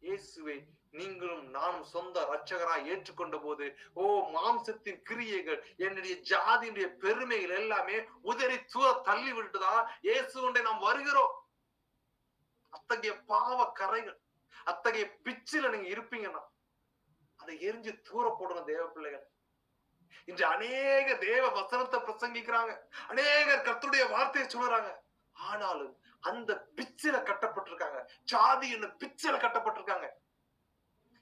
இயேசுவை நீங்களும் நானும் சொந்த ரட்சகராய் ஏற்றுக்கொண்ட போது, ஓ மாம்சத்தின் கிரியைகள், என்னுடைய ஜாதியுடைய பெருமைகள் எல்லாமே உதறி தள்ளி விட்டுதான் இயேசுண்டை நாம் வருகிறோம். அத்தகைய பாவ கரைகள், அத்தகைய பிச்சில நீங்க இருப்பீங்கன்னா அதை எரிஞ்சு தூர போடணும் தேவ பிள்ளைகள். இன்று அநேக தேவ வசனத்தை பிரசங்கிக்கிறாங்க, அநேகர் கர்த்தருடைய வார்த்தையை சொல்றாங்க. ஆனாலும் அந்த பிச்சில கட்டப்பட்டிருக்காங்க, ஜாதி என்ன பிச்சில கட்டப்பட்டிருக்காங்க.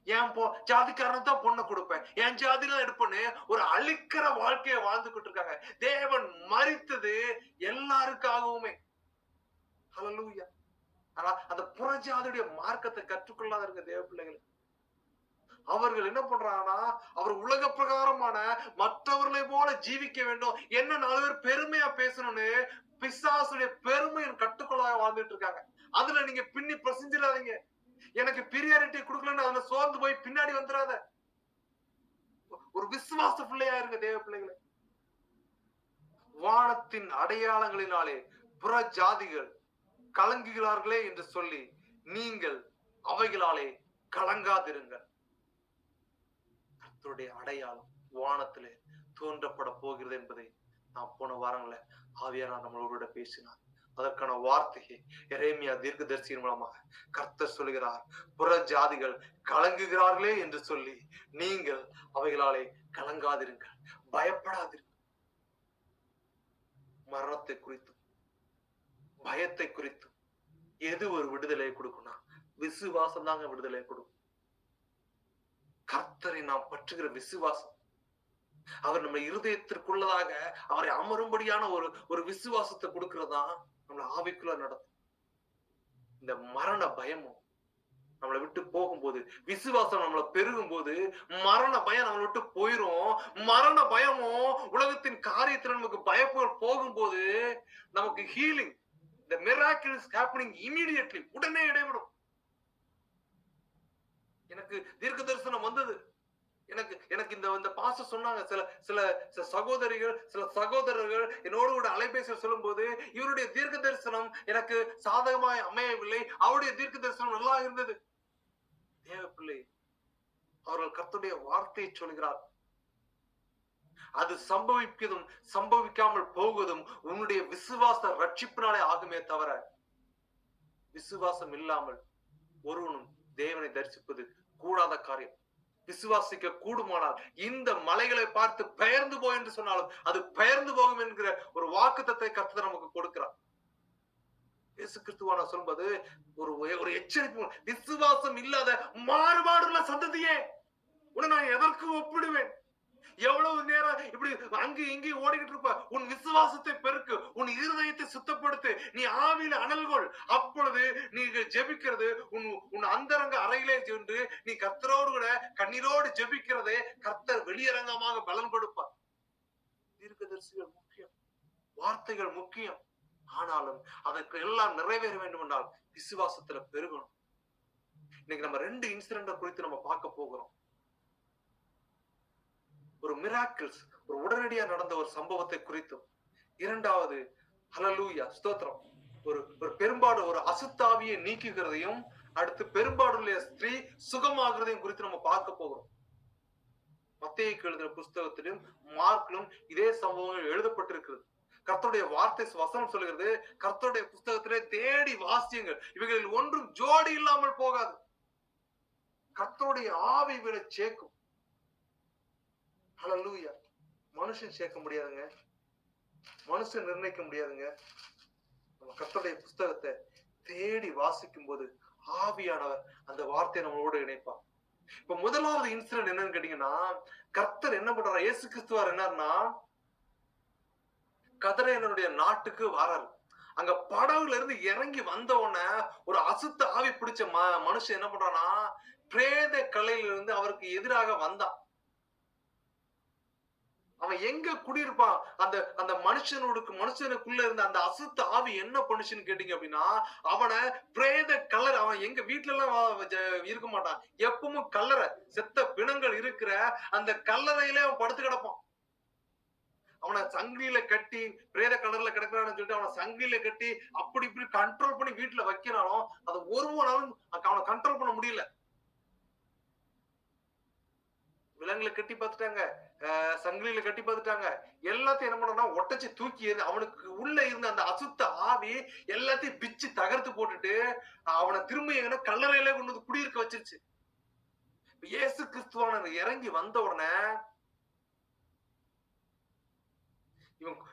ஏன் ஜாதிக்காரன் தான் பொண்ணை கொடுப்பேன், என் ஜாதியில எடுப்பேன்னு ஒரு அழிக்கிற வாழ்க்கையை வாழ்ந்துகிட்டு இருக்காங்க. தேவன் மரித்தது எல்லாருக்காகவுமே. ஹல்லேலூயா. ஆனா அந்த புறஜாதியுடைய மார்க்கத்தை கற்றுக்கொள்ளாத இருக்க தேவ பிள்ளைகள், அவர்கள் என்ன பண்றாங்கன்னா, அவர் உலக பிரகாரமான மற்றவர்களை போல ஜீவிக்க வேண்டும், என்ன 4 பேர் பெருமையா பேசணும்னு பிசாசுடைய பெருமையின் கட்டுக்கொள்ளாக வாழ்ந்துட்டு இருக்காங்க. அதுல நீங்க பின்னி பிரசிஞ்சிடாதீங்க. எனக்கு பிரியாரிட்டி கொடுக்கலன்னு அதுல சோர்ந்து போய் பின்னாடி வந்துடாத. ஒரு விசுவாச பிள்ளையா இருக்க தேவ பிள்ளைகளை. வானத்தின் அடையாளங்களினாலே புற ஜாதிகள் கலங்குகிறார்களே என்று சொல்லி நீங்கள் அவைகளாலே கலங்காதிருங்கள். கர்த்தருடைய அடையாளம் வானத்திலே தோன்றப்பட போகிறது என்பதை நாம் போன வாரங்கள ஆவியானவர் நம்மளோட பேசினார். அதற்கான வார்த்தையை எரேமியா தீர்க்கதரிசியின் மூலமாக கர்த்தர் சொல்கிறார். புற ஜாதிகள் கலங்குகிறார்களே என்று சொல்லி நீங்கள் அவைகளாலே கலங்காதிருங்கள், பயப்படாதிருங்கள். மரணத்தை குறித்தும் பயத்தை குறித்தும் எது ஒரு விடுதலை கொடுக்கும்னா, விசுவாசம் தாங்க விடுதலை கொடுக்கும். கர்த்தரை நாம் பற்றுகிற விசுவாசம், அவர் நம்ம இருதயத்திற்குள்ளதாக அவரை அமரும்படியான ஒரு விசுவாசத்தை கொடுக்கிறதா நம்மள ஆவிக்குள்ள நடத்தும். இந்த மரண பயமும் நம்மளை விட்டு போகும்போது, விசுவாசம் நம்மளை பெருகும் போது, மரண பயம் நம்மளை விட்டு போயிரும். மரண பயமும் உலகத்தின் காரியத்துல நமக்கு பயப்புகள் போகும்போது நமக்கு healing, the miracle is happening immediately, உடனே இடைவிடும். எனக்கு தீர்க்க தரிசனம் வந்தது. எனக்கு இந்த பாஸ்டர் சொன்னாங்க, சில சகோதரிகள், சில சகோதரர்கள் என்னோடு கூட அலைபேசியில் சொல்லும் போது, இவருடைய தீர்க்க தரிசனம் எனக்கு சாதகமாய் அமையவில்லை, அவருடைய தீர்க்க தரிசனம் நல்லா இருந்தது. தேவ பிள்ளை, அவர்கள் கர்த்தருடைய வார்த்தையை சொல்கிறார். அது சம்பவிப்பதும் சம்பவிக்காமல் போவதும் உன்னுடைய விசுவாச ரட்சிப்பினாலே ஆகுமே தவிர, விசுவாசம் இல்லாமல் ஒருவனும் தேவனை தரிசிப்பது கூடாத காரியம். விசுவாசிக்க கூடுமானால் இந்த மலைகளை பார்த்து பெயர்ந்து போ என்று சொன்னாலும் அது பெயர்ந்து போகும் என்கிற ஒரு வாக்குத்தத்தை கர்த்தர் நமக்கு கொடுக்கிறார். இயேசு கிறிஸ்துவான சொல்வது ஒரு எச்சரிப்பு. விசுவாசம் இல்லாத மாறுபாடுள்ள சந்ததியே, உன்னை நான் எதற்கு ஒப்பிடுவேன்? எவ்வளவு நேரம் இப்படி அங்கு இங்கே ஓடிக்கிட்டு இருப்ப? உன் விசுவாசத்தை பெருக்கு, உன் இருதயத்தை சுத்தப்படுத்து, நீ ஆவியில அனல்கொள். அப்பொழுது நீ ஜெபிக்கிறது, உன் அந்தரங்க அறையிலே சென்று நீ கர்த்தரோடு கூட கண்ணீரோடு ஜெபிக்கிறதே கர்த்தர் வெளியரங்கமாக பலன் கொடுப்பார். தீர்க்கதரிசிகள் முக்கியம், வார்த்தைகள் முக்கியம். ஆனாலும் அதற்கு எல்லாம் நிறைவேற வேண்டும் என்றால் விசுவாசத்துல பெருகணும். இன்னைக்கு நம்ம 2 இன்சிடென்ட் குறித்து நம்ம பார்க்க போகிறோம். ஒரு மிராக்கிள்ஸ், ஒரு உடனடியா நடந்த ஒரு சம்பவத்தை குறித்தும், இரண்டாவது ஹல்லேலூயா ஸ்தோத்திரம், ஒரு பெரும்பாடு, ஒரு அசுத்தாவியை நீக்குகிறதையும், அடுத்து பெரும்பாடுள்ள ஸ்திரீ சுகமாகிறதையும் குறித்து நம்ம பார்க்க போகிறோம். மத்தேயுக்கு எழுதின புஸ்தகத்திலும் மார்க்கிலும் இதே சம்பவங்கள் எழுதப்பட்டிருக்கிறது. கர்த்தருடைய வார்த்தை வசனம் சொல்லுகிறது, கர்த்தருடைய புஸ்தகத்திலே தேடி வாசியுங்கள், இவைகளில் ஒன்றும் ஜோடி இல்லாமல் போகாது. கர்த்தருடைய ஆவி இவரை சேர்க்கும். ஹல்லேலூயா. மனுஷன் சேர்க்க முடியாதுங்க, மனுஷன் நிர்ணயிக்க முடியாதுங்க. நம்ம கர்த்தருடைய புஸ்தகத்தை தேடி வாசிக்கும் போது ஆவியானவர் அந்த வார்த்தையை நம்மளோட இணைப்பார். இப்ப முதலாவது இன்சிடென்ட் என்னன்னு கேட்டீங்கன்னா, கர்த்தர் என்ன பண்றாரு? இயேசு கிறிஸ்துவார் என்னன்னா, கதரேனருடைய நாட்டுக்கு வராரு. அங்க படகுல இருந்து இறங்கி வந்த உடனே ஒரு அசுத்த ஆவி பிடிச்ச மனுஷன் என்ன பண்றானா, பிரேத கலையில இருந்து அவருக்கு எதிராக வந்தான். அவன் எங்க குடியிருப்பான்? அந்த மனுஷனுக்குள்ள இருந்த அந்த அசுத்த ஆவி என்ன பண்ணுச்சுன்னு கேட்டீங்க அப்படின்னா, அவனை பிரேத கல்லறை, அவன் எங்க வீட்டுல எல்லாம் இருக்க மாட்டான், எப்பவும் கல்லறை, செத்த பிணங்கள் இருக்கிற அந்த கல்லறையிலே அவன் படுத்து கிடப்பான். அவனை சங்கிலியில கட்டி, பிரேத கலர்ல கிடக்குறான்னு சொல்லிட்டு அவனை சங்கிலியில கட்டி அப்படி இப்படி கண்ட்ரோல் பண்ணி வீட்டுல வைக்கிறானோ, அதை ஒருவனாலும் அவனை கண்ட்ரோல் பண்ண முடியல. விலங்குல கட்டி பார்த்துட்டாங்க, சங்கிலியில கட்டி பார்த்துட்டாங்க, எல்லாத்தையும் என்ன பண்ணா ஒட்டச்சு தூக்கி அவனுக்கு உள்ள இருந்த அந்த அசுத்த ஆவி எல்லாத்தையும் பிச்சு தகர்த்து போட்டுட்டு அவனை திரும்ப எங்கன்னா கல்லறையில கொண்டு வந்து குடியிருக்க வச்சிருச்சு. இயேசு கிறிஸ்துவான இறங்கி வந்த உடனே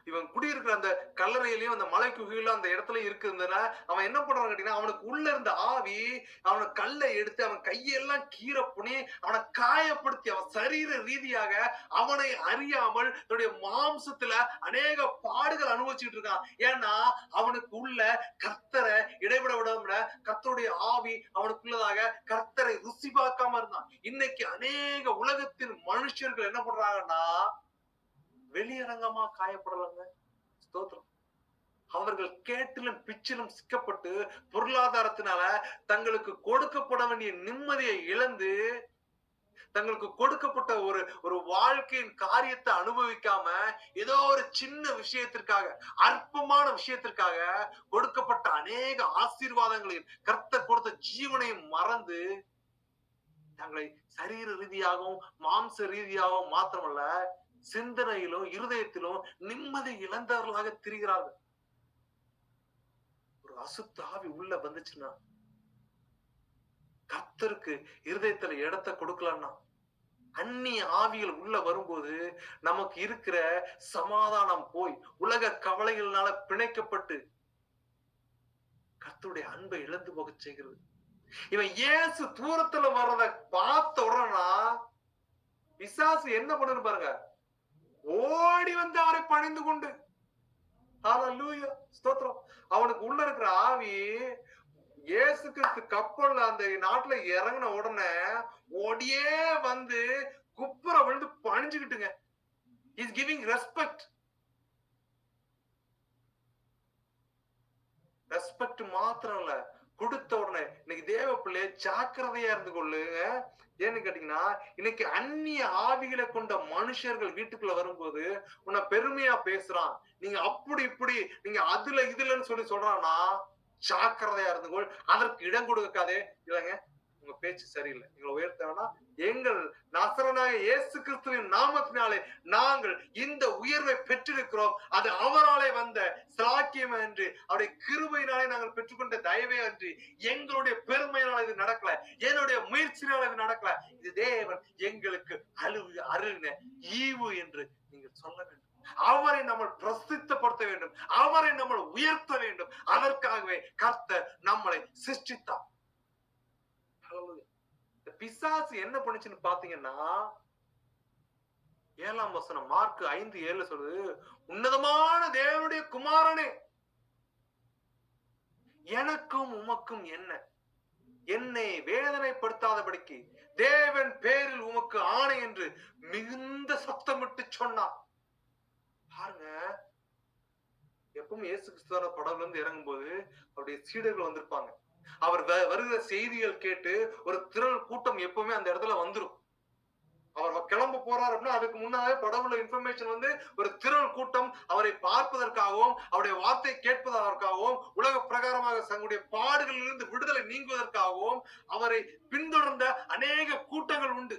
இவன் குடியிருக்கிற அந்த கல்லறையிலயும் அந்த மலை குகையிலும் அந்த இடத்துல இருக்குதுன்னா அவன் என்ன பண்றான்னு கேட்டீங்கன்னா, அவனுக்கு உள்ள இருந்த ஆவி அவனை கல்லை எடுத்து அவன் கையெல்லாம் கீரை புனி அவனை காயப்படுத்தி அவன் சரீர ரீதியாக அவனை அறியாமல் தன்னுடைய மாம்சத்துல அநேக பாடுகள் அனுபவிச்சுட்டு இருக்கான். ஏன்னா அவனுக்கு உள்ள கர்த்தரை இடைவிட விட கர்த்தருடைய ஆவி அவனுக்குள்ளதாக கர்த்தரை ருசி பார்க்காம இருந்தான். இன்னைக்கு அநேக உலகத்தின் மனுஷர்கள் என்ன பண்றாங்கன்னா, வெளியரங்கமா காயப்படலங்க. ஸ்தோத்திரம். அவர்கள் கேட்டிலும் பிச்சிலும் சிக்கப்பட்டு பொருளாதாரத்தினால தங்களுக்கு கொடுக்கப்பட வேண்டிய நிம்மதியை இழந்து, தங்களுக்கு கொடுக்கப்பட்ட ஒரு வாழ்க்கையின் காரியத்தை அனுபவிக்காம ஏதோ ஒரு சின்ன விஷயத்திற்காக, அற்பமான விஷயத்திற்காக கொடுக்கப்பட்ட அநேக ஆசீர்வாதங்களையும் கர்த்தர் கொடுத்த ஜீவனையும் மறந்து தங்களை சரீர ரீதியாகவும் மாம்ச ரீதியாகவும் மாத்திரமல்ல சிந்தனையிலும் இருதயத்திலும் நிம்மதி இழந்தவர்களாக திரிகிறார்கள். ஒரு அசுத்த ஆவி உள்ள வந்துச்சுன்னா, கர்த்தருக்கு இருதயத்துல இடத்தை கொடுக்கலன்னா, அந்நிய ஆவிகள் உள்ள வரும்போது நமக்கு இருக்கிற சமாதானம் போய் உலக கவலைகள்னால பிணைக்கப்பட்டு கர்த்தருடைய அன்பை இழந்து போக செய்கிறது. இவன் இயேசு தூரத்துல வர்றத பார்த்த உடனே பிசாசு என்ன பண்ணுன்னு பாருங்க, ஓடி வந்து அவரை பணிந்து கொண்டு, ஹல்லேலூயா ஸ்தோத்திரம், அவனுக்கு உள்ள இருக்கிற ஆவி இயேசு கிறிஸ்து கப்பல்ல அந்த நாட்டுல இறங்கின உடனே ஓடியே வந்து குப்புற விழுந்து பணிஞ்சுக்கிட்டுங்க. Is giving respect. ரெஸ்பெக்ட் மாத்திரம் இல்ல, கொடுத்த உடனே இன்னைக்கு தேவ பிள்ளைய ஜாக்கிரதையா இருந்து கொள்ளுங்க. ஏன்னு கேட்டீங்கன்னா, இன்னைக்கு அந்நிய ஆவிகளை கொண்ட மனுஷர்கள் வீட்டுக்குள்ள வரும்போது உன்னை பெருமையா பேசுறான், நீங்க அப்படி இப்படி நீங்க அதுல இதுலன்னு சொல்லி சொல்றான்னா ஜாக்கிரதையா இருந்துகொள். அதற்கு இடம் கொடுக்காதே. இல்லைங்க, உங்க பேச்சு சரியில்லை, எங்களை உயர்த்த வேணா, எங்கள் நசரனாகிய இயேசு கிறிஸ்துவின் நாமத்தினாலே நாங்கள் இந்த உயர்வை பெற்றிருக்கிறோம். அது அவராலே வந்த சாக்கியம் என்று, அவருடைய கிருபையினாலே நாங்கள் பெற்றுக்கொண்ட தயவே அன்றி எங்களுடைய பெருமையினால் இது நடக்கல, என்னுடைய முயற்சியினால் இது நடக்கல, இது தேவன் எங்களுக்கு அருளின ஈவு என்று நீங்கள் சொல்ல வேண்டும். அவரை நம்ம பிரசித்தப்படுத்த வேண்டும், அவரை நம்ம உயர்த்த வேண்டும். அதற்காகவே கர்த்தர் நம்மளை சிருஷ்டித்தார். பிசாசு என்ன பண்ணுச்சுன்னு பாத்தீங்கன்னா, 7ஆம் வசனம் மார்க் 5:7 சொல்லுது, உன்னதமான தேவனுடைய குமாரனே, எனக்கும் உமக்கும் என்ன, என்னை வேதனைப்படுத்தாதபடிக்கு தேவன் பேரில் உமக்கு ஆணை என்று மிகுந்த சத்தமிட்டு சொன்னார். பாருங்க, எப்பவும் இயேசு கிறிஸ்துவான படகுல இருந்து இறங்கும் போது அவருடைய சீடர்கள் வந்திருப்பாங்க. அவர் வருகிற செய்திகள் கேட்டு ஒரு திரள் கூட்டம் எப்பவுமே அந்த இடத்துல வந்துரும். அவர் கிளம்ப போறாரு அப்படின்னா அதுக்கு முன்னாலே படகுல இன்ஃபர்மேஷன் வந்து ஒரு திரள் கூட்டம் அவரை பார்ப்பதற்காகவும் அவருடைய வார்த்தை கேட்பதற்காகவும் உலக பிரகாரமாக தங்களுடைய பாடுகளில் இருந்து விடுதலை நீங்குவதற்காகவும் அவரை பின்தொடர்ந்த அநேக கூட்டங்கள் உண்டு.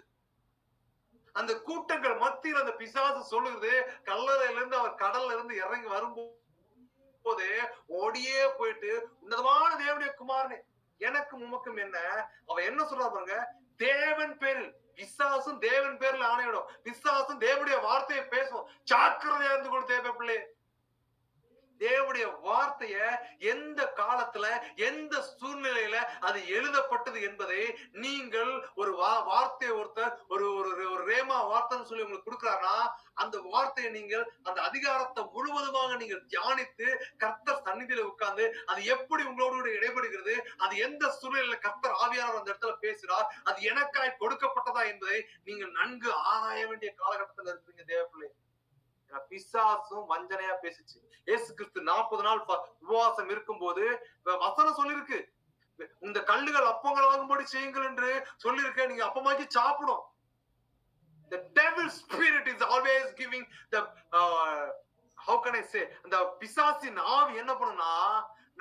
அந்த கூட்டங்கள் மத்தியில் அந்த பிசாசு சொல்லுது, கல்லறையில இருந்து அவர் கடல்ல இருந்து இறங்கி வரும்போது ஓடியே போயிட்டு, உன்னதமான தேவனுடைய குமாரனே, எனக்கும் உமக்கும் என்ன, அவன் என்ன சொல்றா பாருங்க, தேவன் பேரில், பிசாசும் தேவன் பேரில் ஆணையிடும், பிசாசும் தேவனுடைய வார்த்தையை பேசும். ஜாக்கிரதையா இருந்து கொடு தேவ பிள்ளை. தேவனுடைய வார்த்தைய எந்த காலத்துல எந்த சூழ்நிலையில அது எழுதப்பட்டது என்பதை நீங்கள் ஒரு வார்த்தையை ஒருத்தர் ஒரு ரேமா வார்த்தைன்னு சொல்லி உங்களுக்கு கொடுக்கிறாருன்னா அந்த வார்த்தையை நீங்கள் அந்த அதிகாரத்தை முழுவதுமாக நீங்கள் தியானித்து கர்த்தர் சந்நிதியில உட்கார்ந்து அது எப்படி உங்களோடு இடைபடுகிறது, அது எந்த சூழ்நிலையில கர்த்தர் ஆவியானவர் அந்த இடத்துல பேசுறார், அது எனக்காய் கொடுக்கப்பட்டதா என்பதை நீங்கள் நன்கு ஆராய வேண்டிய காலகட்டத்தில் இருக்கீங்க தேவ பிள்ளை. பிசாசும் வஞ்சனையா பேசிச்சு. இயேசு கிறிஸ்து 40 நாள் உபவாசம் இருக்கும் போது வசனம் சொல்லிருக்கு, இந்த கல்லுகள் அப்பங்கள் ஆகும்படி செய்யுங்கள் என்று சொல்லிருக்க, நீங்க அப்பமாக்கி சாப்பிடும். The devil spirit is always giving the how can I say, அந்த பிசாசின் ஆவி என்ன பண்ணுனா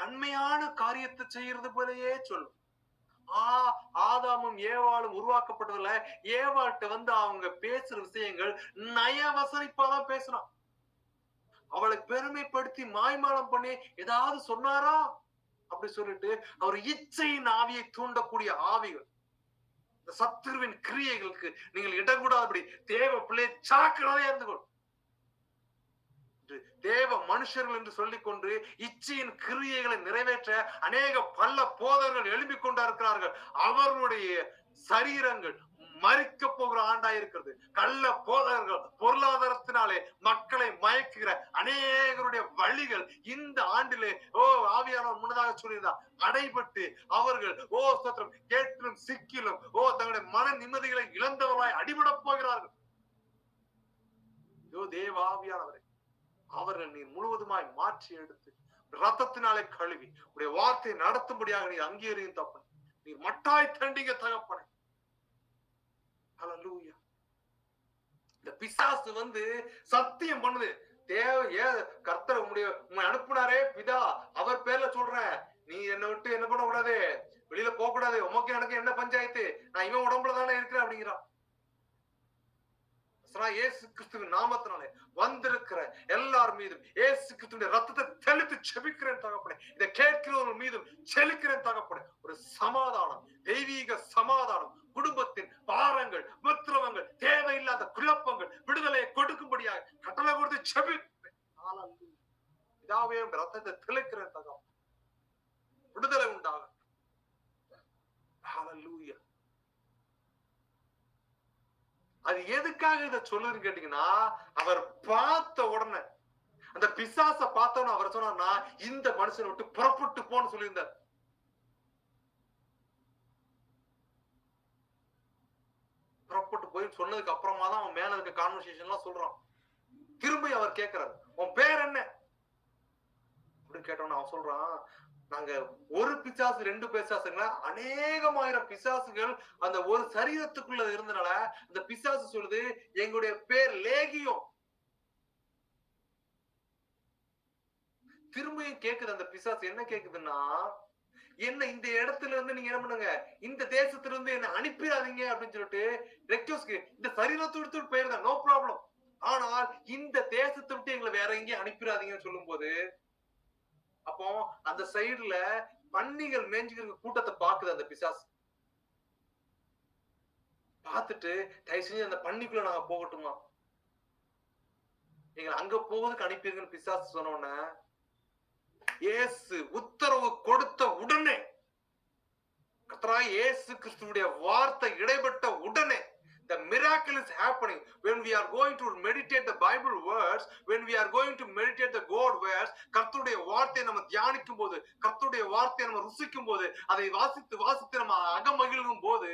நன்மையான காரியத்தை செய்யறது போலயே சொல்லும். ஆதாமும் ஏவாளும் உருவாக்கப்பட்டதுல ஏவாள்கிட்ட வந்து அவங்க பேசுற விஷயங்கள் நயவசனிப்பாதான் பேசுறான். அவளை பெருமைப்படுத்தி மாய்மாலம் பண்ணி ஏதாவது சொன்னாரா அப்படி சொல்லிட்டு அவர் இச்சையின் ஆவியை தூண்டக்கூடிய ஆவிகள், சத்துருவின் கிரியைகளுக்கு நீங்கள் இடம் கூடாதபடி தேவ பிள்ளை ஜாக்கிரதையா இருந்து தேவ மனுஷர்கள் என்று சொல்லிக் கொண்டு இச்சையின் கிரியைகளை நிறைவேற்ற அநேக பல்ல போதர்கள் எழுப்பிக் கொண்டா இருக்கிறார்கள். அவர்களுடைய சரீரங்கள் மறிக்க போகிற ஆண்டா இருக்கிறது. கள்ள போதகர்கள் பொருளாதாரத்தினாலே மக்களை மயக்குகிற அநேகருடைய வழிகள் இந்த ஆண்டிலே ஆவியானவர் முன்னதாக சொல்லியிருந்தார் அடைபட்டு அவர்கள் ஸ்தோத்திரம் கேட்டிலும் சிக்கிலும் தங்களுடைய மன நிம்மதிகளை இழந்தவர்களாய் அடிபடப் போகிறார்கள். தேவ ஆவியானவரை அவர்கள் நீர் முழுவதுமாய் மாற்றி எடுத்து ரத்தத்தினாலே கழுவி உடைய வார்த்தையை நடத்தும்படியாக நீர் அங்கீகரியும் தப்பன், நீர் மட்டாய் தண்டிங்க தகப்பனே. ஹல்லேலூயா. இந்த பிசாசு வந்து சத்தியம் பண்ணுது, கர்த்தர் உம்மை அனுப்புனாரே பிதா, அவர் பேர்ல சொல்றேன், நீ என்னை விட்டு என்ன பண்ண கூடாது, வெளியில போக கூடாது, உமக்கு எனக்கு என்ன பஞ்சாயத்து, நான் இவன் உடம்புல தானே இருக்கிறேன் அப்படிங்கிறான். இயேசு கிறிஸ்துவின் நாமத்தினாலே வந்திருக்கிற எல்லார் மீதும் இயேசு கிறிஸ்துவின் ரத்தத்தை தெளித்து செபிக்கிறேன் தகப்பனே. இதை கேட்கிறவர்கள் மீதும் செலுக்கிறேன் தகப்பனே. ஒரு சமாதானம், தெய்வீக சமாதானம், குடும்பத்தின் பாரங்கள் உபத்திரவங்கள் தேவையில்லாத குழப்பங்கள் விடுதலையை கொடுக்கும்படியாக கட்டளை கொடுத்து செபிக்கிறேன். இதாவே ரத்தத்தை தெளிக்கிறேன் தகப்பனே, விடுதலை உண்டாகும். ஹல்லேலூயா. அது எதுக்காக இதை சொல்லுன்னு கேட்டீங்கன்னா, அவர் பார்த்த உடனே அந்த பிசாச பார்த்தவன அவர் சொன்னார்னா இந்த மனுஷனை விட்டு புறப்பட்டு போன்னு சொல்லியிருந்தார். போய் சொன்னதுக்கு அப்புறமா தான் அவன் மேல இருக்க கான்வர்சேஷன் எல்லாம் சொல்றான். திரும்பி அவர் கேட்கிறாரு, உன் பேர் என்ன அப்படின்னு கேட்டோன்னு அவன் சொல்றான், நாங்க ஒரு பிசாசு 2 பிசாசுங்களா அநேகமாயிரம் பிசாசுகள் அந்த ஒரு சரீரத்துக்குள்ள இருந்தனால அந்த பிசாசு சொல்லுது எங்களுடைய பேர் லேகியம். திரும்பியும் கேக்குது அந்த பிசாசு, என்ன கேக்குதுன்னா, என்ன இந்த இடத்துல இருந்து நீங்க என்ன பண்ணுங்க, இந்த தேசத்துல இருந்து என்ன அனுப்பிடாதீங்க அப்படின்னு சொல்லிட்டு ரெக்வஸ்ட், இந்த சரீரத்தை விட்டு போயிருந்தா நோ ப்ராப்ளம், ஆனால் இந்த தேசத்தை விட்டு எங்களை வேற எங்கேயும் அனுப்பிடாதீங்கன்னு சொல்லும் போது, அப்போ அந்த சைடுல பன்னிகள் மேய்ஞ்சுக்கிற கூட்டத்தை பாக்குது அந்த பிசாசு. பார்த்துட்டு தயவு செஞ்சு அந்த பன்னிக்குள்ள நாங்க போகட்டுமா, எங்களை அங்க போவதுக்கு அனுப்பியிருக்கேன்னு பிசாசு சொன்னோன்னே, இயேசு உத்தரவு கொடுத்த உடனே, கர்த்தராகிய இயேசு கிறிஸ்துவுடைய வார்த்தை இடைப்பட்ட உடனே, the miracle is happening when we are going to meditate the Bible words, when we are going to meditate the God words. கர்த்தருடைய வார்த்தையை நம்ம தியானிக்கும் போது, கர்த்தருடைய வார்த்தையை நம்ம ருசிக்கும் போது, அதை வாசித்து வாசித்து நம்ம அகமகிழும் போது,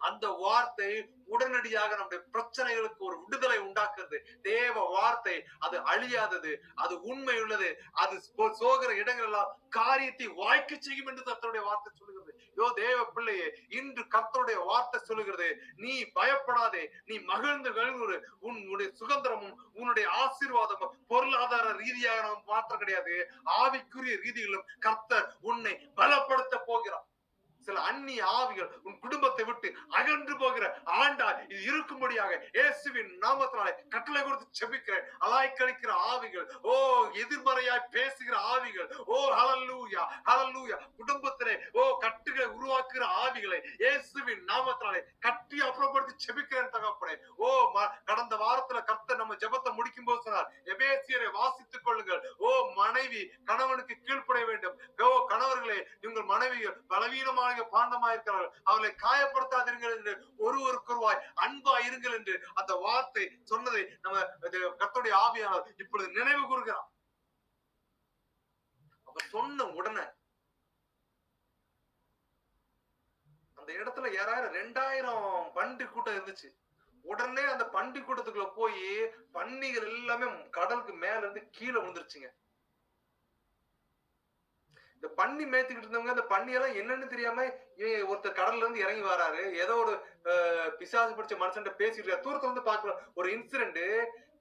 அந்த வார்த்தை உடனடியாக நம்முடைய பிரச்சனைகளுக்கு ஒரு விடுதலை உண்டாக்குறது. தேவ வார்த்தை அது அழியாதது, அது உண்மை உள்ளது, அது சோகிற இடங்கள் எல்லாம் காரியத்தை வாய்க்க செய்யும் என்று கர்த்தருடைய வார்த்தை சொல்லுகிறது. யோ தேவ பிள்ளையே, இன்று கர்த்தருடைய வார்த்தை சொல்லுகிறது, நீ பயப்படாதே, நீ மகிழ்ந்து கழுவுறு, உன்னுடைய சுதந்திரமும் உன்னுடைய ஆசீர்வாதமும் பொருளாதார ரீதியாக மாற்றம் கிடையாது, ஆவிக்குரிய ரீதியிலும் கர்த்தர் உன்னை பலப்படுத்த போகிறார். சில அந்நிய ஆவிகள் உன் குடும்பத்தை விட்டு அகன்று போகிற ஆண்டா இது இருக்கும்படியாக இயேசுவின் நாமத்தினாலே கட்டளை கொடுத்து செபிக்கிறேன். அலாய்க்கழிக்கிற ஆவிகள், ஓ எதிர்மறையாய் பேசுகிற ஆவிகள், ஓ ஹல்லேலூயா ஹல்லேலூயா, குடும்பத்திலே ஓ கட்டுகளை உருவாக்குகிற ஆவிகளை இயேசுவின் நாமத்தினாலே கட்டி அப்புறப்படுத்தி செபிக்கிறேன் தகப்பனே. ஓ கடந்த வாரத்துல கர்த்தர் நம்ம ஜெபத்தை முடிக்கும் போது சொன்னார், எபேசியரை வாசித்துக் கொள்ளுங்கள். ஓ மனைவி கணவனுக்கு கீழ்ப்படைய வேண்டும். ஓ கணவர்களே, உங்கள் மனைவிகள் பலவீனமாக பாண்டமா இருக்கிறார்கள், அவர்களை காயப்படுத்தாதீர்கள் என்று ஒருவருக்கொருவாய் அன்பா இருங்கள் என்று அந்த வார்த்தை சொன்னதை நம்ம கர்த்தருடைய ஆவியானவர் இப்பொழுது நினைவு கூறுகிறார். அவர் சொன்ன உடனே அந்த இடத்துல யாராவது 2000 பன்றி கூட்டம் இருந்துச்சு. உடனே அந்த பன்றி கூட்டத்துக்குள்ள போய் பன்னிகள் எல்லாமே கடலுக்கு மேல இருந்து கீழே விழுந்துருச்சுங்க. இந்த பன்னி மேய்ச்சிக்கிட்டு இருந்தவங்க அந்த பன்னி எல்லாம் என்னன்னு தெரியாம ஒருத்தர் கடல்ல இருந்து இறங்கி வராரு, ஏதோ ஒரு பிசாசு பிடிச்ச மனுஷன் பேசிட்டு இருக்காரு. தூரத்துல வந்து பாக்குற ஒரு இன்சிடென்ட்,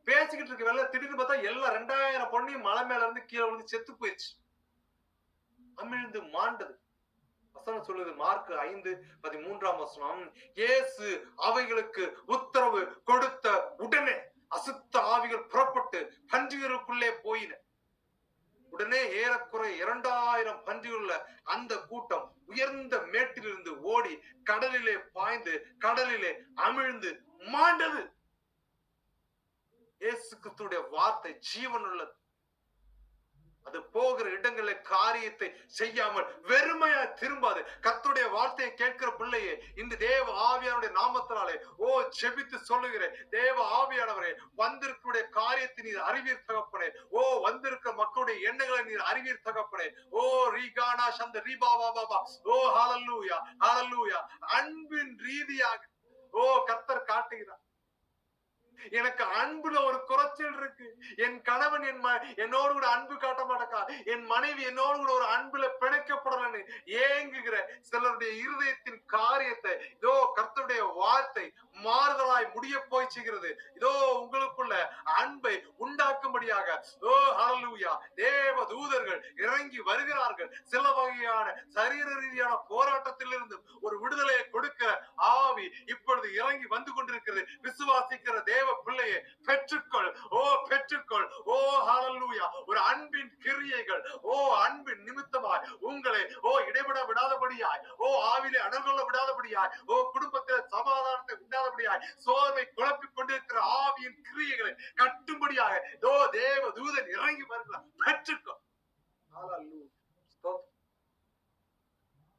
பேசிக்கிட்டு இருக்க வேலை திடீர்னு பார்த்தா எல்லா 2000 பொண்ணையும் மலை மேல இருந்து கீழே வந்து செத்து போயிடுச்சு, அமிழ்ந்து மாண்டது. வசனம் சொல்லுது, மார்க் 5:13 இயேசு அவைகளுக்கு உத்தரவு கொடுத்த உடனே அசுத்த ஆவிகள் புறப்பட்டு பன்றிகளுக்குள்ளே போயின. உடனே ஏறக்குறை 2000 பன்றியுள்ள அந்த கூட்டம் உயர்ந்த மேட்டிலிருந்து ஓடி கடலிலே பாய்ந்து கடலிலே அமிழ்ந்து மாண்டது. இயேசு கிறிஸ்துவுடைய வார்த்தை ஜீவன் உள்ளது. அது போகிற இடங்களை காரியத்தை செய்யாமல் வெறுமையா திரும்பாது. கர்த்தருடைய வார்த்தையை கேட்கிற பிள்ளையே, இந்த தேவ ஆவியானுடைய நாமத்தினாலே ஓ ஜெபித்து சொல்லுகிறேன், தேவ ஆவியானவரே, வந்திருக்கிற காரியத்தை நீர் அறிவீர் தகப்பனே. ஓ வந்திருக்கிற மக்களுடைய எண்ணங்களை நீர் அறிவீர் தகப்பனே. ஓ ரீகானா சந்த ரீபாபா பாபா, ஓ ஹல்லேலூயா ஹல்லேலூயா. அன்பின் ரீதியாக ஓ கர்த்தர் காட்டுகிறார். எனக்கு அன்புல ஒரு குறைச்சல் இருக்கு. என் கணவன் என்னோடு கூட அன்பு காட்ட மாட்டேக்கா, என் மனைவி என்னோடு கூட ஒரு அன்புல பிணைக்கப்படலன்னு ஏங்குகிற சிலருடைய இருதயத்தின் காரியத்தை இதோ கர்த்தருடைய வார்த்தை மாறுதலாய் முடிய போய் செய்கிறது. இதோ உங்களுக்குள்ள அன்பை உண்டாக்கும்படியாக ஓ ஹல்லேலூயா தேவ தூதர்கள் இறங்கி வருகிறார்கள். சில வகையான சரீர ரீதியான போராட்டத்திலிருந்து ஒரு விடுதலையை கொடுக்கிற ஆவி இப்பொழுது இறங்கி வந்து கொண்டிருக்கிறது. விசுவாசிக்கிற தேவ பிள்ளையே, பெற்றுக்கொள், ஓ பெற்றுக்கொள், ஓ ஹல்லேலூயா. ஒரு அன்பின் கிரியைகள் ஓ அன்பின் நிமித்தமாய் உங்களை ஓ இடைபட விடாதபடியாய், ஓ ஆவிலே அடங்கொள்ள விடாதபடியாய், ஓ குடும்பத்தில் சமாதானத்தை விடாதபடியாய், சோர்வை குழப்பிக் கொண்டிருக்கிற ஆவியின் கிரியைகளை கட்டும்படியாக ஓ தேவ தூதன் இறங்கி வருகிறார். பெற்றுக்கொள். ஹல்லேலூயா.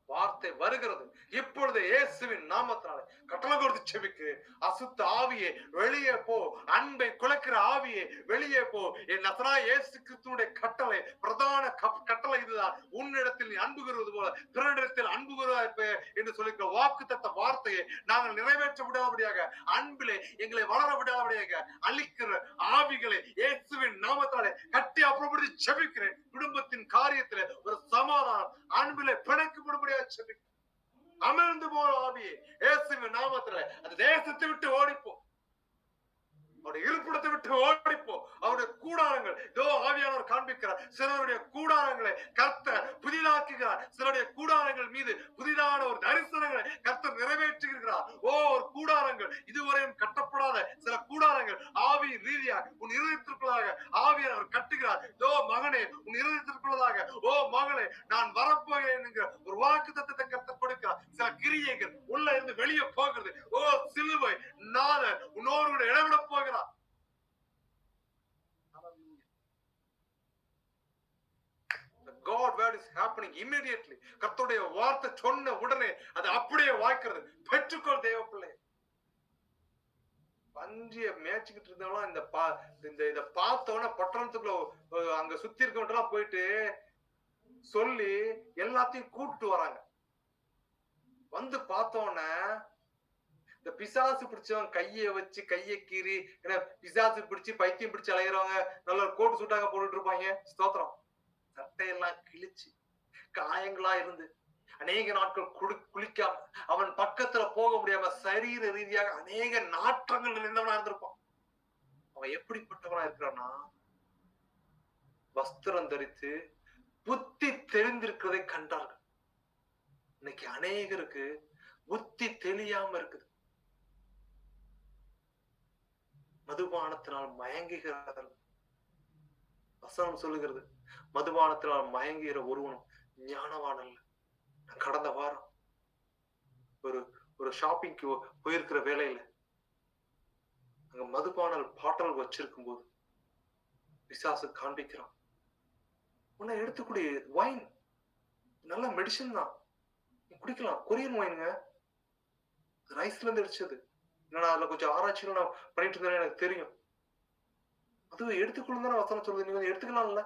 வார்த்தை வருகிறது. இப்பொழுது இயேசுவின் நாமத்தினாலே கட்டளை கொடுத்து செபிக்கிறேன். அசுத்த ஆவியே வெளியே போ, அன்பை குலைக்கிற ஆவியே வெளியே போ. என் நசராய இயேசு கிறிஸ்துவினுடைய கட்டளை, பிரதான கட்டளை இதுதான். உன்னிடத்தில் நீ அன்பு கூறுவது போல பிறனிடத்தில் அன்பு கூறுவாய் என்று சொல்லிக்கிற வாக்குத்தத்த வார்த்தையை நாங்கள் நிறைவேற்ற விடாதபடியாக, அன்பிலே எங்களை வளர விடாதபடியாக அழிக்கிற ஆவிகளை இயேசுவின் நாமத்தாலே கட்டி அப்புறப்படுத்தி செபிக்கிறேன். குடும்பத்தின் காரியத்திலே ஒரு சமாதானம், அன்பிலே பிணைக்கப்படும்படியாக செபிக்கிறேன். அமிழ்ந்து போற ஆவியே இயேசுவின் நாமத்திலே அந்த தேசத்தை விட்டு ஓடிப்போ, அவருடைய இருப்பிடத்தை விட்டு ஓடிப்போ. அவருடைய கூடாரங்கள் இதோ ஆவியானவர் காண்பிக்கிறார். சிலருடைய கூடாரங்களை கர்த்தர் புதிதாக்குகிறார். சிலருடைய கூடாரங்கள் மீது புதிதான ஒரு தரிசனங்களை கர்த்தர் நிறைவேற்றுகிறார். ஒரு கூடாரங்கள் இதுவரையும் கட்டப்படாத சில கூடாரங்கள் ஆவி ரீதியாக உன் இருதயத்திற்குள்ளாக ஆவியானவர் கட்டுகிறார். மகனே உன் இருதயத்திற்குள்ளதாக, மகளே நான் வரப்போகிறேன் என்கிற ஒரு வாக்கு தத்தத்தை கர்த்தர் கொடுக்கிறார். சில கிரியைகள் உள்ள இருந்து வெளியே போகிறது. சிலுவை நாதர் உன்னோடு இடவிட போகிறார். God word is happening immediately. கர்த்தருடைய வார்த்தை சொன்ன உடனே அது அப்படியே வாய்க்கிறது. பெற்றுக்கொள் தேவ பிள்ளை. பஞ்சிய மேய்ச்சிக்கிட்டு இருந்தவங்க இத பார்த்தவன பட்டணத்துக்குள்ள அங்க சுத்தி இருக்கவங்கலாம் போயிட்டு சொல்லி எல்லாத்தையும் கூப்பிட்டு வராங்க. வந்து பார்த்தோன்ன இந்த பிசாசு பிடிச்சவங்க கைய வச்சு கைய கீறி, ஏன்னா பிசாசு பிடிச்சு பைத்தியம் பிடிச்சு அலைகிறவங்க நல்ல கோட்டு சுட்டாங்க போட்டுட்டு இருப்பாங்க. ஸ்தோத்திரம். சட்டையெல்லாம் கிழிச்சு காயங்களா இருந்து அநேக நாட்கள் குளிக்காம அவன் பக்கத்துல போக முடியாம சரீர ரீதியாக அநேக நாற்றங்கள் நிறைந்தவனா இருந்திருப்பான். அவன் எப்படிப்பட்டவனா இருக்கிறான்னா, வஸ்திரம் தரித்து புத்தி தெரிந்திருக்கிறதை கண்டார்கள். இன்னைக்கு அநேகருக்கு புத்தி தெளியாம இருக்குது. மதுபானத்தினால் மயங்குகிறார்கள். வசனம் சொல்லுகிறது, மதுபானத்தினால் மயங்குகிற ஒருவனும் ஞானவான் அல்ல. கடந்த வாரம் ஒரு ஷாப்பிங்க்கு போயிருக்கிற வேலையில அங்க மதுபானல் பாட்டல் வச்சிருக்கும் போது பிசாசு காண்பிக்கிறான், உன்னை எடுத்துக்கூடிய வைன் நல்ல மெடிசன் தான், குடிக்கலாம். கொரியன் வைனுங்க, ரைஸ்ல இருந்து அடிச்சது. என்னன்னா அதுல கொஞ்சம் ஆராய்ச்சிகள் நான் பண்ணிட்டு இருந்தேன்னு எனக்கு தெரியும். அது எடுத்துக்கொள்ளும் தானே வசனம் சொல்லுது. நீங்க வந்து எடுத்துக்கலாம்ல.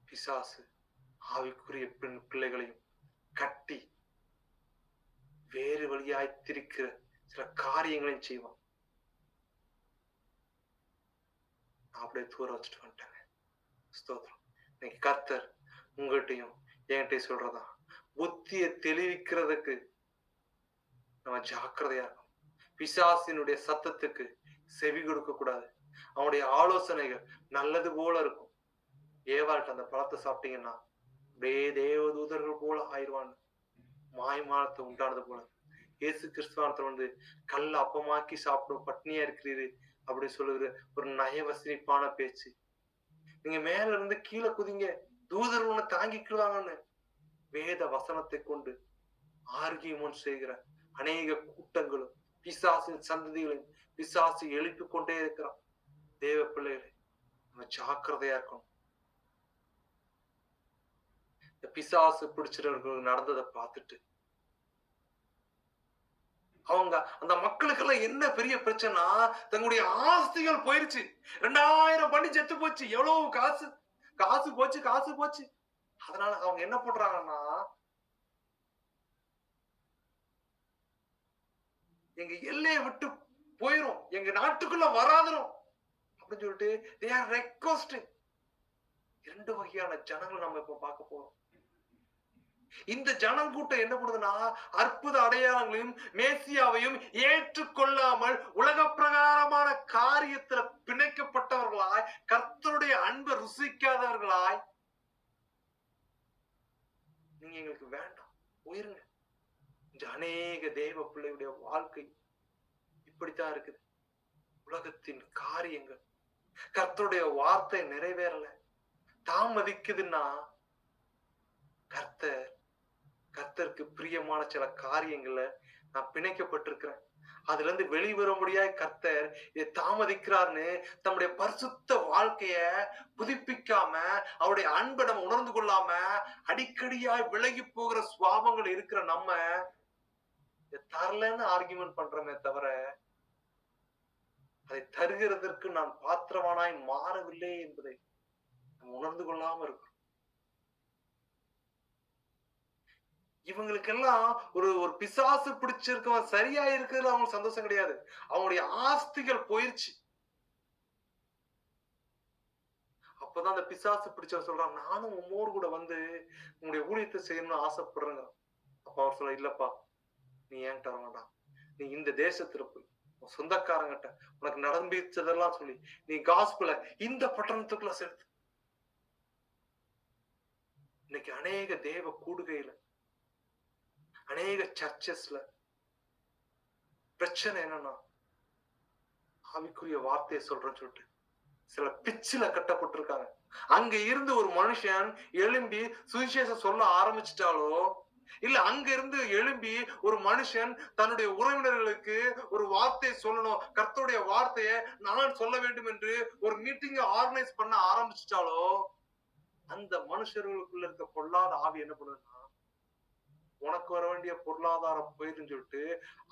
பிசாசு ஆவிக்குரிய பெண் பிள்ளைகளையும் கட்டி வேறு வழியாய் திரிக்கிற சில காரியங்களையும் செய்வான். அப்படியே தூர வச்சுட்டு வந்துட்டாங்க. ஸ்தோத்திரம். இன்னைக்கு கர்த்தர் உங்கள்கிட்டையும் என்கிட்ட சொல்றதா, புத்தியை தெளிவிக்கிறதுக்கு நம்ம ஜாக்கிரதையா இருக்கணும். பிசாசினுடைய சத்தத்துக்கு செவி கொடுக்க கூடாது. அவனுடைய ஆலோசனைகள் நல்லது போல இருக்கும். ஏவாள்கிட்ட அந்த பழத்தை சாப்பிட்டீங்கன்னா அப்படியே தேவதூதர்கள் போல ஆயிடுவான். மாய்மாலத்தை உண்டானது போல இயேசு கிறிஸ்துவானத்தை வந்து கல்ல அப்பமாக்கி சாப்பிடும் பட்னியா இருக்கிறீரு அப்படி சொல்லுகிற ஒரு நயவசனிப்பான பேச்சு. நீங்க மேல இருந்து கீழே குதிங்க, தூதர்கள் உன்னை தாங்கிக்குவாங்கன்னு வேத வசனத்தை கொண்டு ஆர்கியூமெண்ட் செய்கிற அநேக கூட்டங்களும் பிசாசின் சந்ததிகளையும் பிசாசு எழுப்பி கொண்டே இருக்கிறான். தேவ பிள்ளைகளை நம்ம ஜாக்கிரதையா இருக்கணும். இந்த பிசாசு பிடிச்சிறவர்கள் நடந்ததை பார்த்துட்டு அவங்க அந்த மக்களுக்கெல்லாம் என்ன பெரிய பிரச்சனை, தங்களுடைய ஆஸ்திகள் போயிருச்சு. 2000 பண்ணி செத்து போச்சு. எவ்வளவு காசு காசு போச்சு. அதனால அவங்க என்ன பண்றாங்கன்னா, எங்க எல்லையை விட்டு போயிரும், எங்க நாட்டுக்குள்ள வராதரும் அப்படின்னு சொல்லிட்டு they are requesting. 2 வகையான ஜனங்களை நம்ம இப்ப பார்க்க போறோம். இந்த ஜனங்கூட்டம் என்ன பண்ணுதுன்னா, அற்புத அடையாளங்களையும் மேசியாவையும் ஏற்றுக்கொள்ளாமல் உலக பிரகாரமான காரியத்துல பிணைக்கப்பட்டவர்களாய், கர்த்தருடைய அன்பை ருசிக்காதவர்களாய், நீங்க எங்களுக்கு வேண்டாம் போயிருங்க. அநேக தேவ பிள்ளையுடைய வாழ்க்கை இப்படித்தான் இருக்குது. உலகத்தின் காரியங்கள், கர்த்தருடைய வார்த்தை நிறைவேறல, தாமதிக்குதுன்னா கர்த்தருக்கு பிரியமான சில காரியங்கள்ல நான் பிணைக்கப்பட்டிருக்கிறேன். அதுல இருந்து வெளிவரும்படியாய் கர்த்தர் இதை தாமதிக்கிறார்னு தம்முடைய பரிசுத்த வாழ்க்கைய புதுப்பிக்காம, அவருடைய அன்பை நம்ம உணர்ந்து கொள்ளாம, அடிக்கடியாய் விலகி போகிற சுவாபங்கள் இருக்கிற நம்ம தரலன்னு ஆர்கியூமெண்ட் பண்றோமே தவிர, அதை தருகிறதற்கு நான் பாத்திரவானாய் மாறவில்லை என்பதை நம்ம உணர்ந்து கொள்ளாம இருக்கிறோம். இவங்களுக்கெல்லாம் ஒரு ஒரு பிசாசு பிடிச்சிருக்கவன் சரியா இருக்கிறதுல அவங்களுக்கு சந்தோஷம் கிடையாது. அவங்களுடைய ஆஸ்திகள் போயிருச்சு. அப்பதான் அந்த பிசாசு பிடிச்சவன் சொல்றான், நானும் உம்மோடு கூட வந்து உங்களுடைய ஊழியத்தை செய்யணும்னு ஆசைப்படுறேங்க. அப்ப அவர் சொல்ல, இல்லப்பா நீ ஏன் தர வேண்டாம், நீ இந்த தேசத்துல போய் உன் சொந்தக்காரங்கிட்ட உனக்கு நடந்துச்சதெல்லாம் சொல்லி நீ காஸ்பல இந்த பட்டணத்துக்குள்ள செலுத்து. இன்னைக்கு அநேக தேவ கூடுகையில, அநேக சர்ச்சஸ்ல பிரச்சனை என்னன்னா, ஆவிக்குரிய வார்த்தையை சொல்றேன்னு சொல்லிட்டு சில பிச்சில கட்டப்பட்டிருக்காங்க. அங்க இருந்து ஒரு மனுஷன் எழும்பி சுவிசேஷம் சொல்ல ஆரம்பிச்சிட்டாலோ, இல்ல அங்க இருந்து எழும்பி ஒரு மனுஷன் தன்னுடைய உறவினர்களுக்கு ஒரு வார்த்தையை சொல்லணும், கர்த்தருடைய வார்த்தையை நான் சொல்ல வேண்டும் என்று ஒரு மீட்டிங் ஆர்கனைஸ் பண்ண ஆரம்பிச்சிட்டாலோ, அந்த மனுஷர்களுக்குள்ள இருக்க பொல்லாத ஆவி என்ன பண்ணுதுன்னா, உனக்கு வர வேண்டிய பொருளாதாரம் போயிருன்னு சொல்லிட்டு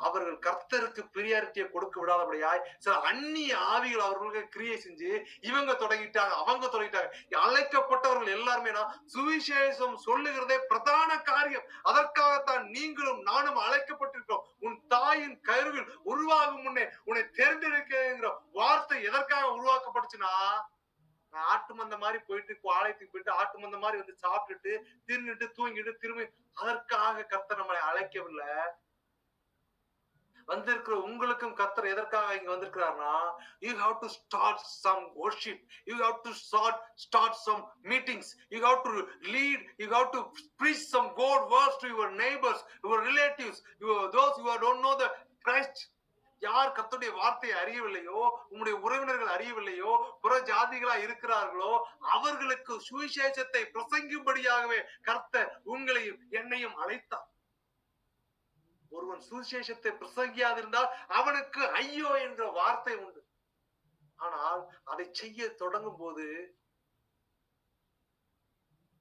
அவர்கள் கர்த்தருக்கு பிரியாரிட்டியை கொடுக்க விடாதபடியாய் சில அந்நிய ஆவிகள் அவர்களுக்கு கிரியை செஞ்சு இவங்க தொடங்கிட்டாங்க, அவங்க தொடங்கிட்டாங்க. அழைக்கப்பட்டவர்கள் எல்லாருமே சுவிசேஷம் சொல்லுகிறதே பிரதான காரியம். அதற்காகத்தான் நீங்களும் நானும் அழைக்கப்பட்டிருக்கிறோம். உன் தாயின் கருவில் உருவாகும் முன்னே உன்னை தேர்ந்தெடுக்கிற வார்த்தை எதற்காக உருவாக்கப்பட்டுச்சுன்னா, ஆட்டு மந்த மாதிரி போயிட்டு ஆலயத்துக்கு போயிட்டு ஆட்டு மந்த மாதிரி வந்து சாப்பிட்டுட்டு திரும்பிட்டு தூங்கிட்டு திரும்பி, அதற்காக கர்த்தர் நம்மளை அழைக்கவில்லை. வந்திருக்கிற உங்களுக்கும் கர்த்தர் எதற்காக இங்க வந்திருக்கிறார்னா, you have to start some worship, you have to start some meetings, you have to lead, you have to preach some God words to your neighbors, your relatives, those who don't know the Christ. யார் கர்த்தருடைய வார்த்தையை அறியவில்லையோ, உங்களுடைய உறவினர்கள் அறியவில்லையோ, புற ஜாதிகளா இருக்கிறார்களோ, அவர்களுக்கு சுவிசேஷத்தை பிரசங்கிக்கும்படியாகவே கர்த்தர் உங்களையும் என்னையும் அழைத்தார். ஒருவன் சுவிசேஷத்தை பிரசங்கியாதிருந்தால் அவனுக்கு ஐயோ என்ற வார்த்தை உண்டு. ஆனால் அதை செய்ய தொடங்கும் போது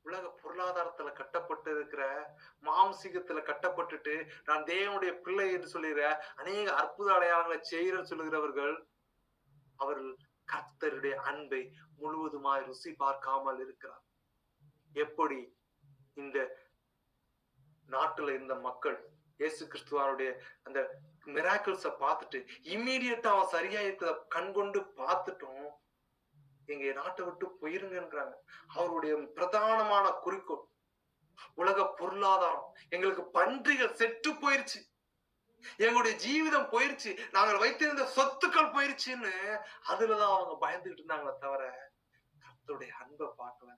உலக பொருளாதாரத்துல கட்டப்பட்டு இருக்கிற, மாம்சீகத்துல கட்டப்பட்டுட்டு நான் தேவனுடைய பிள்ளை என்று சொல்லுகிற, அநேக அற்புத அடையாளங்களை செய்கிறேன்னு சொல்லுகிறவர்கள், அவர்கள் கர்த்தருடைய அன்பை முழுவதுமாய் ருசி பார்க்காமல் இருக்கிறார். எப்படி இந்த நாட்டுல இருந்த மக்கள் இயேசு கிறிஸ்துவானுடைய அந்த மிராக்கிள்ஸ பார்த்துட்டு இம்மீடியட்டா அவன் சரியா இருக்கிற கண்கொண்டு பார்த்துட்டும் எங்க நாட்டை விட்டு போயிருங்கன்றாங்க. அவருடைய பிரதானமான குறிக்கோள் உலக பொருளாதாரம். எங்களுக்கு பன்றிகள் செத்து போயிருச்சு, எங்களுடைய ஜீவிதம் போயிருச்சு, நாங்கள் வைத்திருந்த சொத்துக்கள் போயிருச்சுன்னு அதுலதான் அவங்க பயந்துகிட்டு இருந்தாங்களே தவிர கர்த்தருடைய அன்பை பார்க்கல.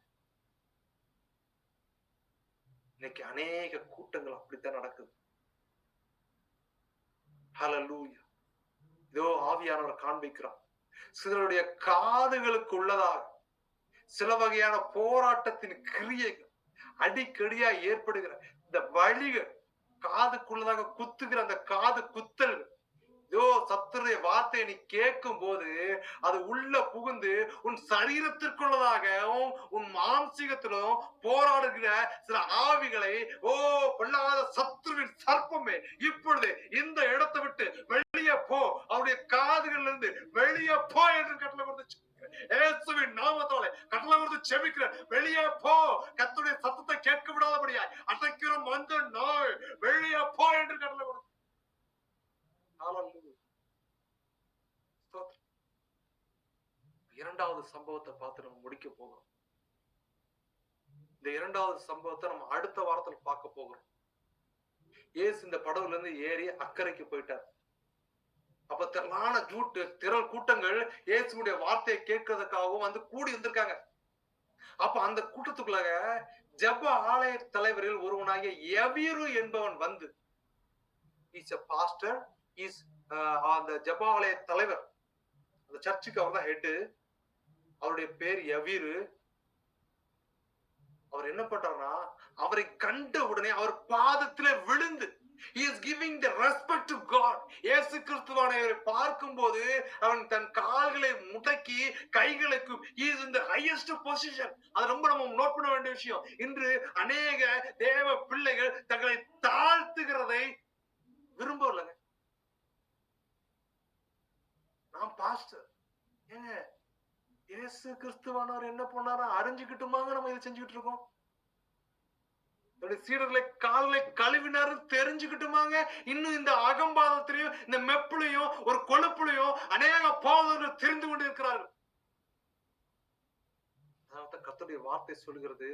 இன்னைக்கு அநேக கூட்டங்கள் அப்படித்தான் நடக்குது. ஹல்லேலூயா. இதோ ஆவியானவர் காண்பிக்கிறார். சிலருடைய காதுகளுக்கு உள்ளதாக சில வகையான போராட்டத்தின் கிரியைகள் அடிக்கடியா ஏற்படுகிற இந்த வழிகள், காதுக்குள்ளதாக குத்துகிற அந்த காது குத்தல்கள், இதோ சத்துருடைய வார்த்தையை நீ கேட்கும் போது அது உள்ள புகுந்து உன் சரீரத்திற்குள்ளதாகவும் உன் மாம்சீகத்திலும் போராடுகிற சில ஆவிகளை, ஓ பொல்லாத சத்துருவின் சர்ப்பமே, இப்பொழுது இந்த இடத்தை விட்டு வெளியே போ, அவருடைய காதுகளில் இருந்து வெளியே போ என்று கட்டளை கொடுத்து இயேசுவின் நாமத்தாலே கட்டளை கொடுத்து செபிக்கிற, வெளியே போ, கர்த்தருடைய சத்தத்தை கேட்க விடாதபடியாய் அசைக்கிற மந்த நாய் வெளியே போ என்று கட்டளை கொடுத்து. இரண்டாவது சம்பவத்தை பார்த்து நம்ம முடிக்க போகிறோம். இந்த இரண்டாவது சம்பவத்தை நம்ம அடுத்த வாரத்துல பார்க்க போகிறோம். இயேசு இந்த படகுல இருந்து ஏறி அக்கறைக்கு போயிட்டார். அப்ப திரள் கூட்டங்கள் இயேசுடைய வார்த்தையை கேட்கறதுக்காகவும் வந்து கூடி வந்திருக்காங்க. அப்ப அந்த கூட்டத்துக்குள்ளாக ஜெப ஆலய தலைவரில் ஒருவனாகிய யவீரு என்பவன் வந்து, இஸ் a pastor, இஸ் அந்த ஜெப ஆலய தலைவர், அந்த சர்ச்சுக்கு அவர் தான் ஹெட். அவருடைய பேர் யவீரு. அவர் என்ன பண்றாருன்னா, அவரை கண்ட உடனே அவர் பாதத்திலே விழுந்து He is giving the respect to God. இயேசு கிறிஸ்துவானவரை பார்க்கும்போது அவன் தன் கால்களை முடக்கி கைகளை he is in the highest position. அது ரொம்ப நம்ம நோட் பண்ண வேண்டிய விஷயம். இன்று அநேக தேவ பிள்ளைகள் தங்களை தாழ்த்துகிறதை விரும்பவில்லைங்க. நான் பாஸ்டர், ஏங்க இயேசு கிறிஸ்துவானவர் என்ன பண்ணாரா அறிஞ்சுக்கிட்டுமாங்க நம்ம இதை செஞ்சுக்கிட்டு இருக்கோம். சீடர்களை காலை கழுவினாரு தெரிஞ்சுக்கிட்டுமாங்க இன்னும் இந்த அகம்பாதத்திலையும் இந்த மெப்புலையும் ஒரு கொழுப்புலையும் அநேக போதகர்கள் தெரிந்து கொண்டு இருக்கிறார்கள். கர்த்தருடைய வார்த்தை சொல்கிறது,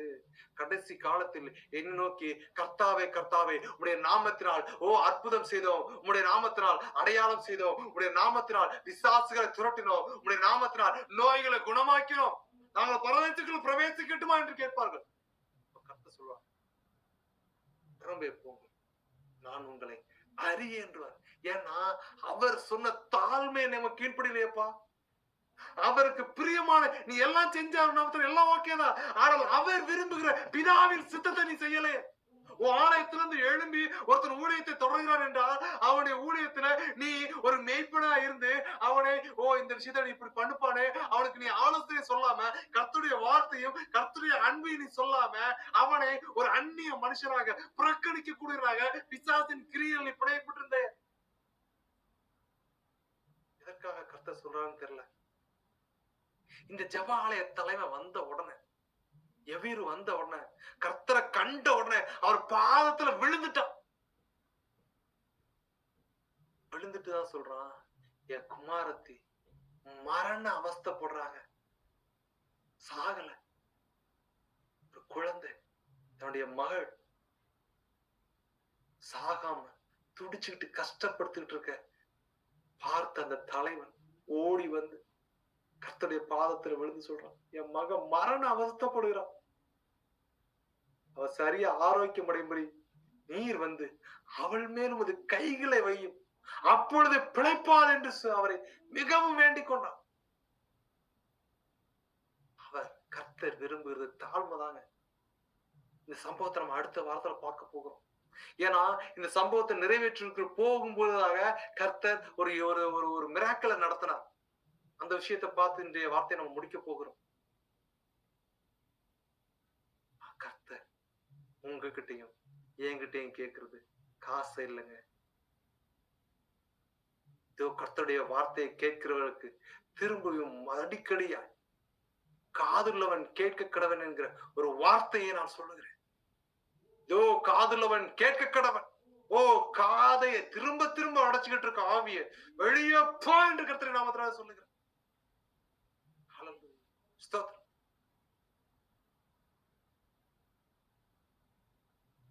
கடைசி காலத்தில் என்னை நோக்கி கர்த்தாவே கர்த்தாவே உடைய நாமத்தினால் அற்புதம் செய்தோம், உடைய நாமத்தினால் அடையாளம் செய்தோம், உடைய நாமத்தினால் பிசாசுகளை துரட்டினோம், உடைய நாமத்தினால் நோய்களை குணமாக்கினோம், நாங்கள் பரதத்துக்குள் பிரவேசிக்கட்டுமா என்று கேட்பார்கள். கர்த்தர் சொல்வார், திரும்ப போங்க, நான் உங்களை அறியேன்றார். ஏன்னா அவர் சொன்ன தாழ்மையை நம்ம கீழ்ப்படியிலையப்பா. அவருக்கு பிரியமான நீ எல்லாம் செஞ்ச எல்லாம் ஓகேதான், ஆனால் அவர் விரும்புகிற பிதாவின் சித்தத்தை நீ செய்யலே. ஆலயத்திலிருந்து எழும்பி ஒருத்தர் ஊழியத்தை தொடர்கிறான் என்றால் அவனுடைய ஊழியத்துல நீ ஒரு மெய்ப்பனா இருந்து அவனை இந்த விஷயத்த நீ இப்படி பண்ணுப்பானே அவனுக்கு நீ ஆலோசனை சொல்லாம கர்த்தருடைய வார்த்தையும் கர்த்தருடைய அன்பையும் நீ சொல்லாம அவனை ஒரு அந்நிய மனுஷனாக புறக்கணிக்க கூடியதாக பிசாசின் கிரியையில் நீ படையப்பட்டிருந்த. எதற்காக கர்த்தர் சொல்றான்னு தெரியல. இந்த ஜெப ஆலய தலைவன் வந்த உடனே, எவீரு வந்த உடனே, கர்த்தரை கண்ட உடனே அவர் பாதத்துல விழுந்துட்டான். விழுந்துட்டுதான் சொல்றான், என் குமாரத்தி மரண அவஸ்தைப்படுறாங்க, சாகல. ஒரு குழந்தை தன்னுடைய மகள் சாகாம துடிச்சுக்கிட்டு கஷ்டப்படுத்திட்டு இருக்க பார்த்த அந்த தலைவன் ஓடி வந்து கர்த்தருடைய பாதத்துல விழுந்து சொல்றான், என் மகன் மரண அவஸ்தைப்படுகிறான், அவ சரியா ஆரோக்கியம் அடையும்படி நீர் வந்து அவள் மேலும் அது கைகளை வையும், அப்பொழுது பிழைப்பாள் என்று அவரை மிகவும் வேண்டிக் கொண்டான். அவர் கர்த்தர் விரும்புகிறது தாழ்மைதாங்க. இந்த சம்பவத்தை நம்ம அடுத்த வாரத்துல பார்க்க போகிறோம். ஏன்னா இந்த சம்பவத்தை நிறைவேற்று போகும்போதாக கர்த்தர் ஒரு ஒரு மிராக்கிளை நடத்தினார். அந்த விஷயத்தை பார்த்து இன்றைய வார்த்தையை நம்ம முடிக்க போகிறோம். கர்த்தர் உங்ககிட்டையும் என்கிட்டையும் கேட்கறது காசு இல்லைங்க. இதோ கர்த்தருடைய வார்த்தையை கேட்கிறவர்களுக்கு திரும்பியும் அடிக்கடியா காதுள்ளவன் கேட்க கடவன் என்கிற ஒரு வார்த்தையை நான் சொல்லுகிறேன். இதோ காதுள்ளவன் கேட்க கடவன். காதையை திரும்ப திரும்ப அடைச்சுக்கிட்டு இருக்க ஆவிய வெளியே போ என்று கர்த்தருடைய நாமத்தினால சொல்லுகிறேன்.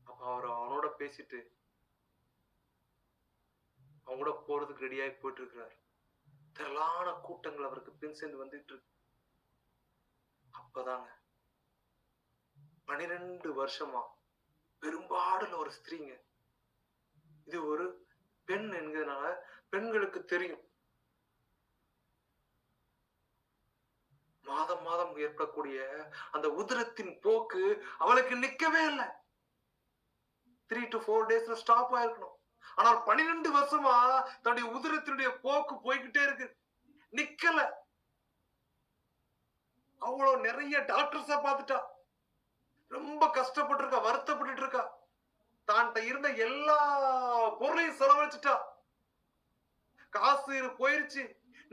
அப்ப அவர் அவனோட பேசிட்டு அவங்க கூட போறதுக்கு ரெடியாகி போயிட்டு இருக்கிறார். திரளான கூட்டங்கள் அவருக்கு பின் சேர்ந்து வந்துட்டு இருக்கு. அப்பதாங்க 12 வருஷமா பெரும்பாடுல ஒரு ஸ்திரீங்க, இது ஒரு பெண் என்கிறதுனால பெண்களுக்கு தெரியும் மாதம் மாதம் ஏற்படக்கூடிய அந்த உதிரத்தின் போக்கு அவளுக்கு நிக்கவே இல்லை. 3 to 4 daysல ஸ்டாப் ஆயிருக்கணும். ஆனால் 12 வருஷமா தன்னுடைய உதிரத்தினுடைய போக்கு போய்கிட்டே இருக்கு, நிக்கல. அவ்வளவு நிறைய டாக்டர்ஸ பார்த்துட்டா, ரொம்ப கஷ்டப்பட்டு இருக்கா, வருத்தப்பட்டு இருக்கா, தான் இருந்த எல்லா பொருளையும் செலவழிச்சுட்டா, காசு போயிருச்சு,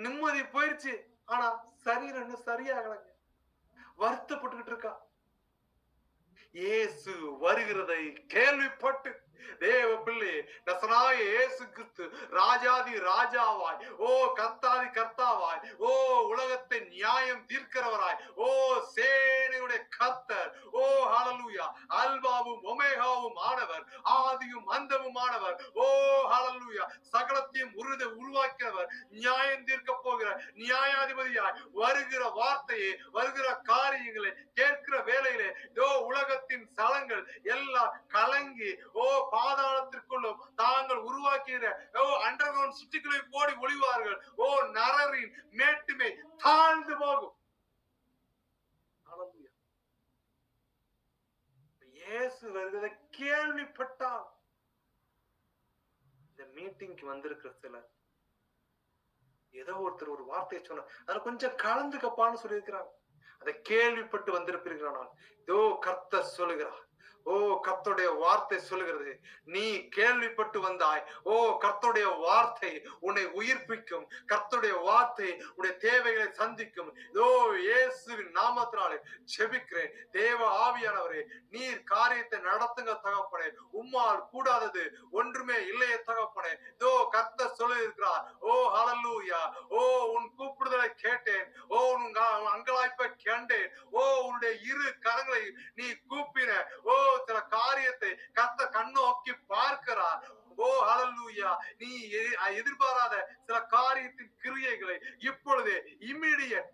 நிம்மதி போயிருச்சு, ஆனா சரீரம் இன்னும் சரியாகலங்க, வருத்தப்பட்டுக்கிட்டு இருக்கா. இயேசு வருகிறதை கேள்விப்பட்டு தேவ பிள்ளை நசனாய இயேசு கிறிஸ்து ராஜாதி ராஜாவாய், கர்த்தாதி கர்த்தாவாய், உலகத்தை நியாயம் தீர்க்கிறவராய், சேனையுடைய கர்த்தர், ஹல்லேலூயா, அல்பாவும் ஒமேகாவும் ஆனவர், ஆதியும் அந்தமும் ஆனவர், ஹல்லேலூயா, சகலத்தையும் உருவாக்கியவர், நியாயம் தீர்க்க போகிற நியாயாதிபதியாய் வருகிற வார்த்தையை, வருகிற காரியங்களை கேட்கிற வேளையிலே உலகத்தின் சலங்கள் எல்லாம் கலங்கி பாதாளத்திற்குள்ளும் தாங்கள் உருவாக்குகிற அண்டர் கிரவுண்ட் சுற்றிகளை போடி ஒளிவார்கள். நரரின் மேட்டுமை தாழ்ந்து போகும். இயேசு வருகிறதை கேள்விப்பட்டால் இன்னைக்கு வந்திருக்கிற சிலர் ஏதோ ஒருத்தர் ஒரு வார்த்தையை சொன்ன அதுல கொஞ்சம் கலந்துக்கப்பான்னு சொல்லியிருக்கிறாங்க. அதை கேள்விப்பட்டு வந்திருப்பீர்களானால் இதோ கர்த்தர் சொல்லுகிறார், ஓ கர்த்தருடைய வார்த்தை சொல்லுகிறது, நீ கேள்விப்பட்டு வந்தாய், ஓ கர்த்தருடைய வார்த்தை உன்னை உயிர்ப்பிக்கும், கர்த்தருடைய வார்த்தை உன்னுடைய தேவைகளை சந்திக்கும். இதோ இயேசுவின் நாமத்தினாலே ஜெபிக்கிறேன், தேவ ஆவியானவரே நீர் காரியத்தை நடத்துங்க தகப்பனே, உம்மால் கூடாதது ஒன்றுமே இல்லையே தகப்பனே. இதோ கர்த்தர் சொல்லியிருக்கிறார், ஓ ஹல்லேலூயா, ஓ உன் கூப்பிடுதலை கேட்டேன், ஓ உன் அங்கலாய்ப்பை கண்டேன், ஓ உன்னுடைய இரு கரங்களை நீ கூப்பின, ஓ சில காரியத்தை கர்த்தர் கண்ணோக்கி பார்க்கிறார். ஓ ஹல்லேலூயா, நீ எதிர்பாராத சில காரியத்தின் கிரியைகளை இப்பொழுதே immediate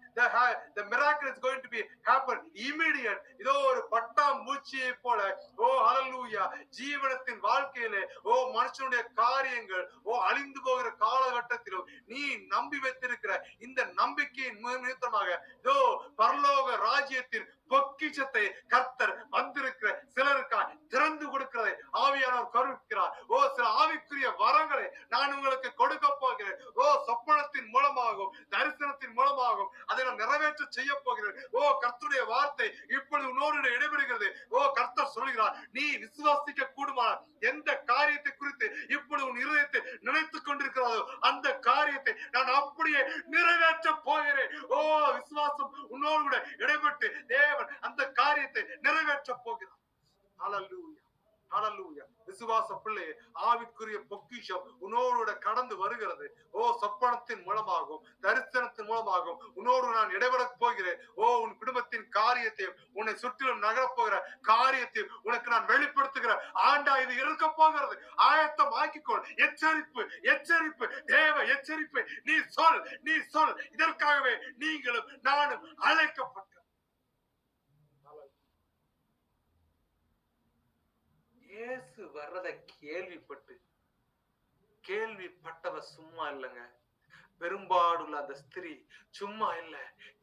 the miracle is going to be happen immediate. இதோ ஒரு பட்டாம்பூச்சியை போல ஓ ஹல்லேலூயா ஜீவனத்தின் வாழ்க்கையிலே ஓ மனுஷனுடைய காரியங்கள் ஓ அழிந்து போகிற காலகட்டத்திலும் நீ நம்பி வைத்திருக்கிற இந்த நம்பிக்கையின் நிமித்தமாக இதோ பரலோக ராஜ்யத்தின் பொக்கிஷத்தை கர்த்தர் வந்திருக்கிற சிலருக்காய் திறந்து கொடுக்கிறதை ஆவியானவர் கருவிக்கிறார். ஓ சில ஆவிக்குரிய வரங்களை நான் உங்களுக்கு கொடுக்க போகிறேன். ஓ சொப்பனத்தின் மூலமாகவும் தரிசனத்தின் மூலமாகவும் அதை நான் நிறைவேற்ற செய்ய போகிறேன். ஓ கர்த்தருடைய வார்த்தை இப்பொழுது உன்னோடு இடைபெறுகிறது. ஓ கர்த்தர் சொல்கிறார், நீ விசுவாசிக்க கூடுமானால் எந்த காரியத்தை குறித்து இப்பொழுது உன் இருதயத்தை நினைத்துக் கொண்டிருக்கிறதோ அந்த காரியத்தை நான் அப்படியே நிறைவேற்ற போகிறேன். ஓ விசுவாசம் உன்னோடு கூட இடைப்பட்டு தேவன் அந்த காரியத்தை நிறைவேற்ற போகிறார். ஹல்லேலூயா, ஹல்லேலூயா. விசுவாச பிள்ளையே, ஆவிக்குரிய பொக்கிஷம் உன்னோடு கடந்து வருகிறது. ஓ சொப்பனத்தின் மூலமாகவும் தரிசனத்தின் மூலமாகவும் உன்னோடு நான் இடைபெற போகிறேன். ஓ உன் குடும்பத்தின் காரியத்தையும் உன்னை சுற்றிலும் நகரப் போகிற காரியத்தையும் உனக்கு நான் வெளிப்படுத்துகிற ஆண்டா இது இருக்க போகிறது. ஆயத்தம் ஆக்கிக்கொள். எச்சரிப்பு, எச்சரிப்பு, தேவ எச்சரிப்பு. நீ சொல், நீ சொல். இதற்காகவே நீங்களும் நானும் அழைக்கப்பட்டோம். இயேசு வர்றதை கேள்விப்பட்டவ சும்மா இல்லைங்க. பெரும்பாடுள்ள அந்த ஸ்திரீ சும்மா இல்ல,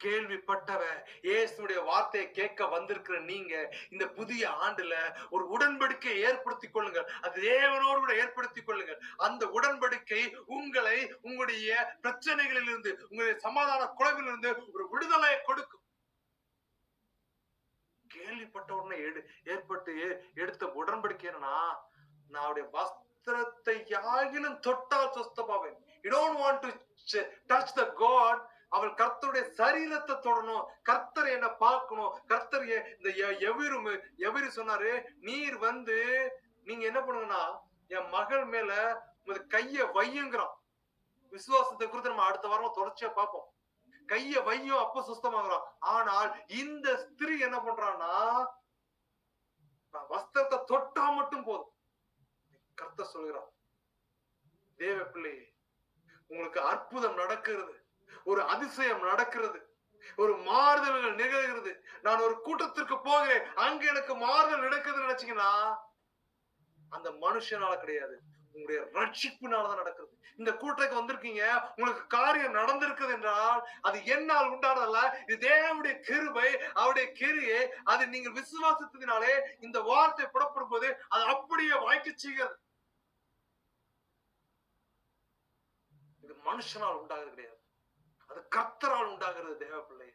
கேள்விப்பட்டவ. இயேசுடைய வார்த்தையை கேட்க வந்திருக்கிற நீங்க இந்த புதிய ஆண்டுல ஒரு உடன்படிக்கை ஏற்படுத்திக் கொள்ளுங்கள். அது தேவனோடு கூட ஏற்படுத்திக் கொள்ளுங்கள். அந்த உடன்படிக்கை உங்களை உங்களுடைய பிரச்சனைகளில் இருந்து உங்களுடைய சமாதான குறைவில் இருந்து ஒரு விடுதலையை கொடுக்கும். கேள்விப்பட்ட உடனே எடுத்த உடன்படிக்கை என்னன்னா, நான் வஸ்திரத்தை யாகிலும் தொட்டால் சொஸ்தமாவேன். You don't want to touch the God. அவள் கர்த்தருடைய சரீரத்தை தொடணும், கர்த்தரை என்ன பார்க்கணும். கர்த்தர் இந்த எவரு சொன்னாரு, நீர் வந்து நீங்க என்ன பண்ணுங்கன்னா என் மகள் மேல கைய வையுங்கிறான். விசுவாசத்தை குறித்து நம்ம அடுத்த வாரம் தொடர்ச்சியா பார்ப்போம். கைய வையும் அப்ப சுத்தமாகறான். ஆனால் இந்த ஸ்திரீ என்ன பண்றான்னா, வஸ்திரத்தை தொட்டா மட்டும் போதும். கர்த்தர் சொல்கிறார், தேவ பிள்ளையே உங்களுக்கு அற்புதம் நடக்கிறது, ஒரு அதிசயம் நடக்கிறது, ஒரு மாறுதல்கள் நிகழ்கிறது. நான் ஒரு கூட்டத்திற்கு போகிறேன், அங்க எனக்கு மாறுதல் நடக்குதுன்னு நினைச்சீங்கன்னா அந்த மனுஷனால கிடையாது, உங்களுடைய ரட்சிப்புனாலதான் நடக்கிறது. இந்த கூட்டத்துக்கு வந்திருக்கீங்க, உங்களுக்கு காரியம் நடந்திருக்குது என்றால் அது என்னால் உண்டானதல்ல, இது தேவனுடைய கிருபை, அவருடைய கிரியை. அது நீங்கள் விசுவாசத்தினாலே இந்த வார்த்தை புறப்படும் போது அது அப்படியே வாய்க்க செய்கிறது. இது மனுஷனால் உண்டாகிறது கிடையாது, அது கர்த்தரால் உண்டாகிறது. தேவ பிள்ளை,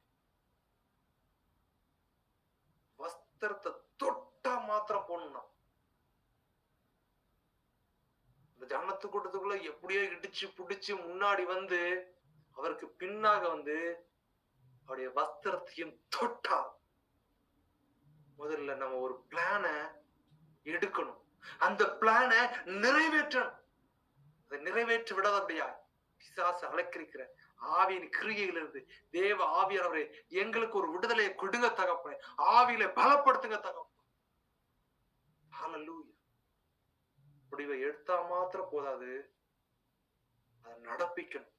வஸ்திரத்தை தொட்டா மாத்திரம் போடணும். இந்த ஜன்னத்து கூட்டத்துக்குள்ள எப்படியோ இடிச்சு புடிச்சு முன்னாடி வந்து அவருக்கு பின்னாக வந்து அவருடைய வஸ்திரத்தையும் தொட்டா. முதல்ல நம்ம ஒரு பிளான எடுக்கணும், அந்த பிளான நிறைவேற்றணும். அதை நிறைவேற்றி விடாத அப்படியா பிசாசு அலக்கரிக்கிற ஆவியின் கிரியையிலிருந்து தேவ ஆவியானவரே எங்களுக்கு ஒரு விடுதலையை கொடுங்க தகப்பனே, ஆவியில பலப்படுத்துங்க தகப்பனே. ஹல்லேலூயா. முடிவை எடுத்தா மாத்திரம் போதாது, அதை நடப்பிக்கணும்.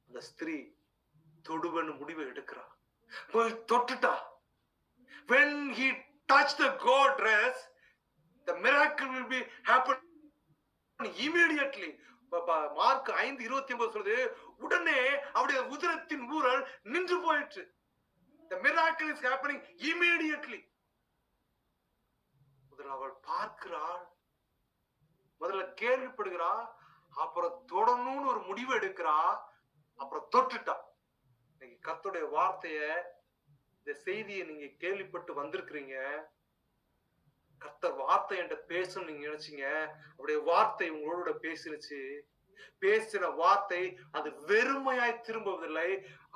அந்த ஸ்திரீ தொடுவன்னு முடிவை எடுக்கிறா, போய் தொட்டுட்டா. When he touched the God dress, the miracle will be happen immediately. Mark 5:29 சொல்லுது, உடனே அவருடைய உதரத்தின் ஊரல் நின்று போயிற்று. The miracle is happening immediately. முதல்ல அவள் பார்க்கிறாள், முதல்ல கேள்விப்படுகிறா, அப்புறம் தொடணும்னு ஒரு முடிவு எடுக்கிறா, அப்புறம் தொட்டுட்டா. இன்னைக்கு கர்த்தருடைய வார்த்தைய, இந்த செய்தியை நீங்க கேள்விப்பட்டு வந்திருக்கிறீங்க. கர்த்தர் வார்த்தை என்கிட்ட பேசணும்னு நீங்க நினைச்சீங்க. அவருடைய வார்த்தை உங்களோட பேசினுச்சு. பேசின வார்த்தை அது வெறுமையாய் திரும்புவதில்லை.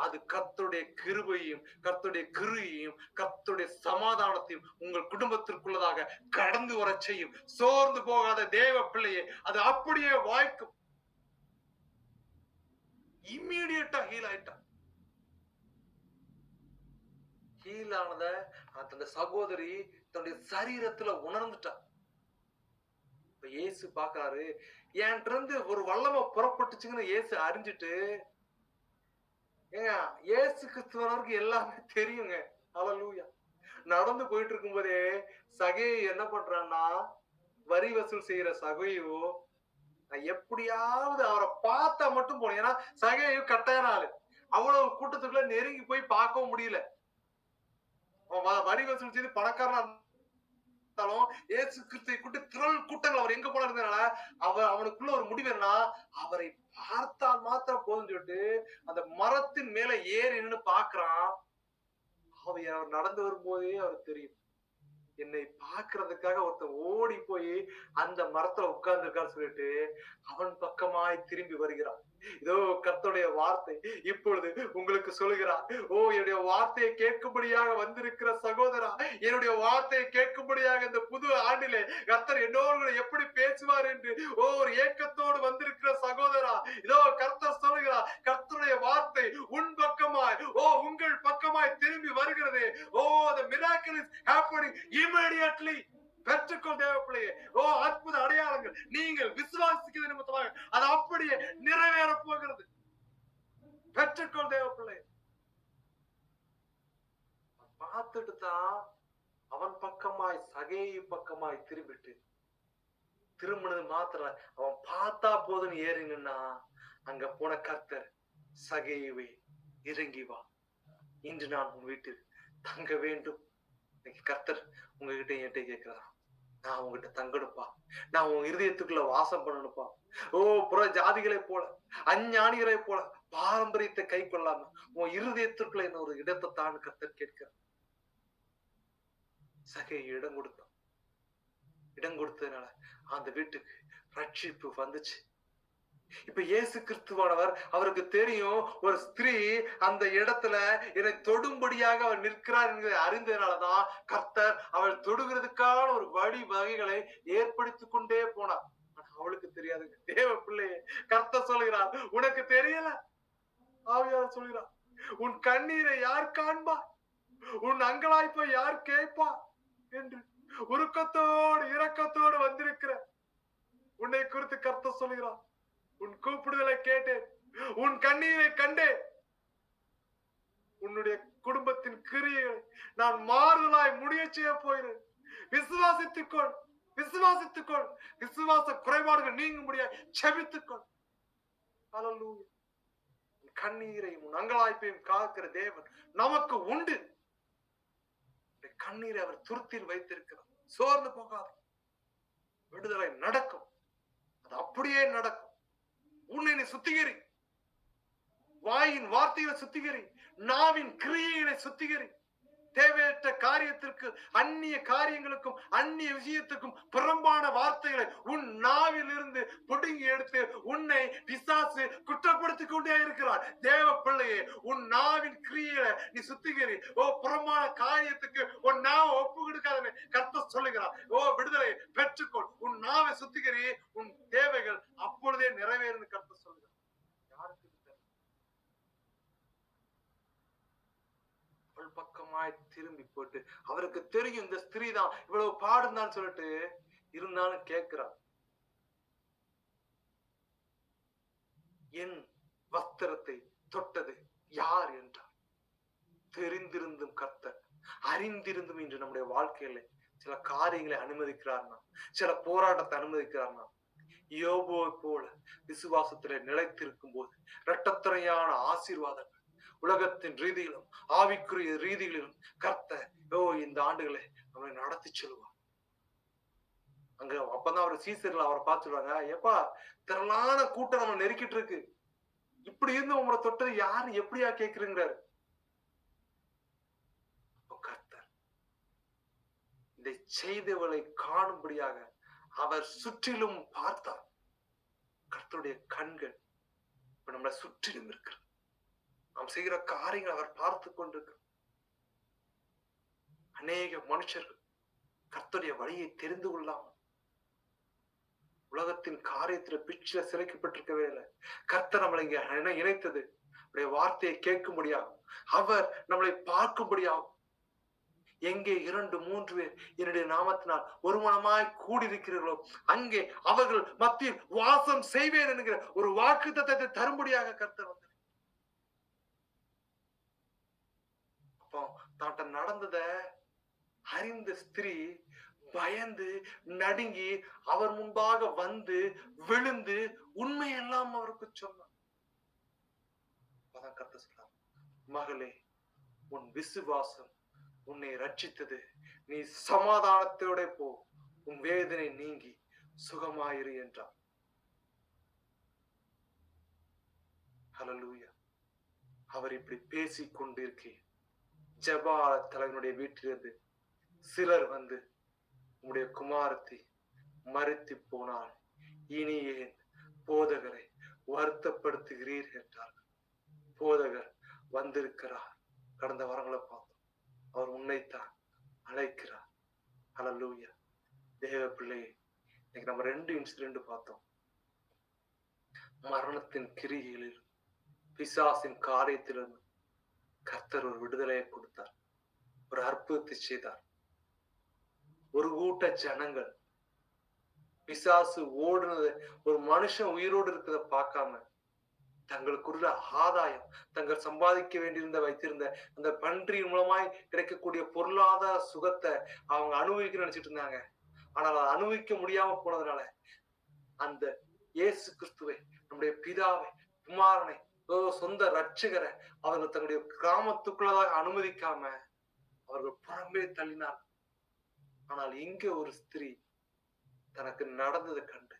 அது கர்த்தருடைய கிருபையும் கர்த்தருடைய கிருபையும் கர்த்தருடைய சமாதானத்தையும் உங்கள் குடும்பத்திற்குள்ளதாக கடந்து வர செய்யும். சோர்ந்து போகாத தேவ பிள்ளையே, அது அப்படியே வாய்க்கும். இம்மீடியட்டா ஹீல் ஆயிட்டா. ஹீல் ஆனத அந்த சகோதரி தன்னுடைய சரீரத்துல உணர்ந்துட்டா. இப்ப இயேசு பாக்குறாரு, என்கிட்ட இருந்து ஒரு வல்லமை புறப்பட்டுச்சுன்னு இயேசு அறிஞ்சிட்டு, ஏங்க இயேசு கிறிஸ்துவனருக்கு எல்லாமே தெரியுங்க. ஹல்லேலூயா. நடந்து போயிட்டு இருக்கும் போதே சகேயு என்ன பண்றான்னா, வரி வசூல் செய்யற சகேயு எப்படியாவது அவரை பார்த்தா மட்டும் போனேன். ஏன்னா சகேயு கட்டாயான ஆளு. அவ்வளவு கூட்டத்துக்குள்ள நெருங்கி போய் பார்க்கவும் முடியல. வரி வசூல் செய்து பணக்காரனா இயேசு கிறிஸ்துவை கூட்டி திரள் கூட்டங்கள் அவர் எங்க போனா இருந்தனால அவனுக்குள்ள ஒரு முடிவு என்ன, அவரை பார்த்தால் மாத்திரம் போதும் சொல்லிட்டு அந்த மரத்தின் மேல ஏறி நின்னு பாக்குறான். அவர் நடந்து வரும்போதே அவர் தெரியும், என்னை பாக்குறதுக்காக ஒருத்தன் ஓடி போய் அந்த மரத்துல உட்கார்ந்து இருக்கான்னு சொல்லிட்டு அவன் பக்கமாய் திரும்பி வருகிறான். இதோ கர்த்தருடைய வார்த்தை இப்பொழுது உங்களுக்கு சொல்லுகிறார். ஓ, என்னுடைய வார்த்தையை கேட்கும்படியாக வந்திருக்கிற சகோதரா, என்னுடைய வார்த்தையை கேட்கும்படியாக இந்த புது ஆண்டிலே கர்த்தர் என்னோடு எப்படி பேசுவார் என்று ஒரு ஏக்கத்தோடு வந்திருக்கிற சகோதரா, இதோ கர்த்தர் சொல்லுகிறார், கர்த்தருடைய வார்த்தை உன் பக்கமாய் உங்கள் பக்கமாய் திரும்பி வருகிறது. the miracle is happening immediately. பெற்றுக்கொள் தேவ பிள்ளையே. அற்புத அடையாளங்கள் நீங்கள் விசுவாசிக்கிறது நிமித்தமாக அது அப்படியே நிறைவேற போகிறது. பெற்றுக்கொள் தேவ பிள்ளையே. பார்த்துட்டு தான் அவன் பக்கமாய் சகேயு பக்கமாய் திரும்பினது மாத்திரம் அவன் பார்த்தா போதுன்னு ஏறி நின்னா, அங்க போன கர்த்தர், சகேயுவே இறங்கி வா, இன்று நான் உன் வீட்டில் தங்க வேண்டும். கர்த்தர் உங்ககிட்ட என்கிட்ட கேட்கிறா, நான் உங்ககிட்ட தங்கணுப்பா, நான் உன் இருதயத்துக்குள்ள வாசம் பண்ணணுப்பா. புற ஜாதிகளை போல அஞ்ஞானிகளை போல பாரம்பரியத்தை கை கொள்ளாம உன் இருதயத்துக்குள்ள என்ன ஒரு இடத்தை தான் கர்த்தர் கேட்கிறார். சகேயு இடம் கொடுத்தான். இடம் கொடுத்ததுனால அந்த வீட்டுக்கு ரட்சிப்பு வந்துச்சு. இப்ப இயேசு கிறிஸ்துவானவர், அவருக்கு தெரியும் ஒரு ஸ்திரீ அந்த இடத்துல என்னை தொடும்படியாக அவர் நிற்கிறார் என்கிறதை அறிந்ததுனாலதான் கர்த்தர் அவள் தொடுகிறதுக்கான ஒரு வழி வகைகளை ஏற்படுத்தி கொண்டே போனார். அவளுக்கு தெரியாது. தேவ பிள்ளையே, கர்த்தர் சொல்கிறார், உனக்கு தெரியல. ஆவியார் சொல்கிறார், உன் கண்ணீரை யார் காண்பா, உன் அங்கலாய்ப்பை யார் கேட்பா என்று உருக்கத்தோடு இரக்கத்தோடு வந்திருக்கிற உன்னை குறித்து கர்த்தர் சொல்கிறார், உன் கூப்பிடுதலை கேட்டேன், உன் கண்ணீரை கண்டேன், உன்னுடைய குடும்பத்தின் கிரியைகளை நான் மாறுதலாய் முடிய செய்ய போகிறேன். விசுவாசித்துக்கொள், விசுவாசித்துக்கொள், விசுவாச குறைபாடுகள் நீங்க முடியாது செபித்துக்கொள். ஹல்லேலூயா. கண்ணீரையும் உன் அங்கலாய்ப்பையும் காக்கிற தேவன் நமக்கு உண்டு. கண்ணீரை அவர் துருத்தில் வைத்திருக்கிறார். சோர்ந்து போகாது, விடுதலை நடக்கும். அது அப்படியே நடக்கும். உன்னை நீ சுத்திகரி, வாயின் வார்த்தைகளை சுத்திகரி, நாவின் கிரியைகளை சுத்திகரி. தேவையற்ற காரியத்திற்கு, அந்நிய காரியங்களுக்கும் அந்நிய விஷயத்துக்கும் புறம்பான வார்த்தைகளை உன் நாவில் இருந்து புடுங்கி எடுத்து உன்னை பிசாசு குற்றப்படுத்திக் கொண்டே இருக்கிறார். தேவ பிள்ளையே, உன் நாவின் கிரியைகளை நீ சுத்திகரி. புறம்பான காரியத்துக்கு உன் நாவை ஒப்பு கொடுக்காத கர்த்தர் சொல்லுகிறார். விடுதலை பெற்றுக்கொள், உன் நாவை சுத்திகரி, உன் தேவைகள் அப்பொழுதே நிறைவேறும் கர்த்தர் சொல்லுகிறார். யாருக்கு பக்கமாய் திரும்பி போட்டு, அவருக்கு தெரியும் இந்த ஸ்திரீ தான் இவ்வளவு பாடுதான் சொல்லிட்டு இருந்தாலும் கேட்கிறார், என் வஸ்திரத்தை தொட்டது யார் என்றார். தெரிந்திருந்தும் கர்த்தர், அறிந்திருந்தும் இன்று நம்முடைய வாழ்க்கையில சில காரியங்களை அனுமதிக்கிறார்னா, சில போராட்டத்தை அனுமதிக்கிறார்னா, யோபுவை போல விசுவாசத்துல நிலைத்திருக்கும் போது இரட்டத்துறையான ஆசீர்வாதங்கள் உலகத்தின் ரீதியிலும் ஆவிக்குரிய ரீதிகளிலும் கர்த்தர் இந்த ஆண்டுகளை நம்மளை நடத்தி செல்வார். அங்க அப்பதான் அவர் சீசர்ல அவரை பார்த்து சொல்றாங்க, எப்பா திரளான கூட்டம் நம்ம நெருக்கிட்டு இருக்கு, இப்படி இருந்து உங்களை தொட்டது யாரு எப்படியா கேக்குறீங்கிறாரு. கர்த்தர் இதை செய்தவளை காணும்படியாக அவர் சுற்றிலும் பார்த்தார். கர்த்தருடைய கண்கள் இப்ப நம்மளை சுற்றிலும் இருக்கிறது. நாம் செய்கிற காரியங்கள் அவர் பார்த்து கொண்டிருக்கிறார். அநேக மனுஷர்கள் கர்த்தருடைய வழியை தெரிந்து கொள்ளாமல் உலகத்தின் காரியத்துல பிச்சில சிறைக்கப்பட்டிருக்கவே இல்லை. கர்த்தர் நம்மளை இங்க இணைத்தது அவருடைய வார்த்தையை கேட்கும்படியாகும், அவர் நம்மளை பார்க்கும்படியாகும். எங்கே 2, 3 பேர் என்னுடைய நாமத்தினால் ஒரு மனமாய் கூடியிருக்கிறீர்களோ அங்கே அவர்கள் மத்தியில் வாசம் செய்வேன் என்கிற ஒரு வாக்குத்தத்தத்தை தரும்படியாக கர்த்தர் வந்தார். அப்போ தான்ட்ட நடந்தத அறிந்த ஸ்திரீ பயந்து நடுங்கி அவர் முன்பாக வந்து விழுந்து உண்மையெல்லாம் அவருக்கு சொன்னார். கர்த்தர் சொல்றார், மகளே உன் விசுவாசம் உன்னை ரட்சித்தது, நீ சமாதானத்தோட போ, உன் வேதனை நீங்கி சுகமாயிரு என்றார். ஹல்லேலூயா. அவர் இப்படி பேசிக் கொண்டிருக்கேன், ஜெபால தலைவனுடைய வீட்டிலிருந்து சிலர் வந்து உம்முடைய குமாரத்தை மரித்து போனால் இனி ஏன் போதகரை வருத்தப்படுத்துகிறீர் என்றார்கள். போதகர் வந்திருக்கிறார். கடந்த வாரங்களை பார்த்தோம். அவர் உன்னைத்தான் அழைக்கிறார். ஹல்லேலூயா. தேவ பிள்ளையே, இன்னைக்கு நம்ம 2 இன்சிடென்ட் பார்த்தோம். மரணத்தின் கிரிகளில் பிசாசின் காரியத்திலிருந்து கர்த்தர் ஒரு விடுதலையை கொடுத்தார், ஒரு அற்புதத்தை செய்தார். ஒரு கூட்ட ஜனங்கள் பிசாசு ஓடுனது, ஒரு மனுஷன் உயிரோடு இருக்கிறத பார்க்காம தங்களுக்குள்ள ஆதாயம், தங்கள் சம்பாதிக்க வேண்டியிருந்த வைத்திருந்த அந்த பன்றியின் மூலமாய் கிடைக்கக்கூடிய பொருளாதார சுகத்தை அவங்க அனுபவிக்க நினைச்சிட்டு இருந்தாங்க. ஆனால் அதை அனுபவிக்க முடியாம போனதுனால அந்த இயேசு கிறிஸ்துவை, நம்முடைய பிதாவை, குமாரனை, சொந்த ரட்சகரை அவர்கள் தங்களுடைய கிராமத்துக்குள்ளதாக அனுமதிக்காம அவர்கள் புறம்பே தள்ளினார். ஆனால் இங்க ஒரு ஸ்திரீ தனக்கு நடந்ததை கண்டு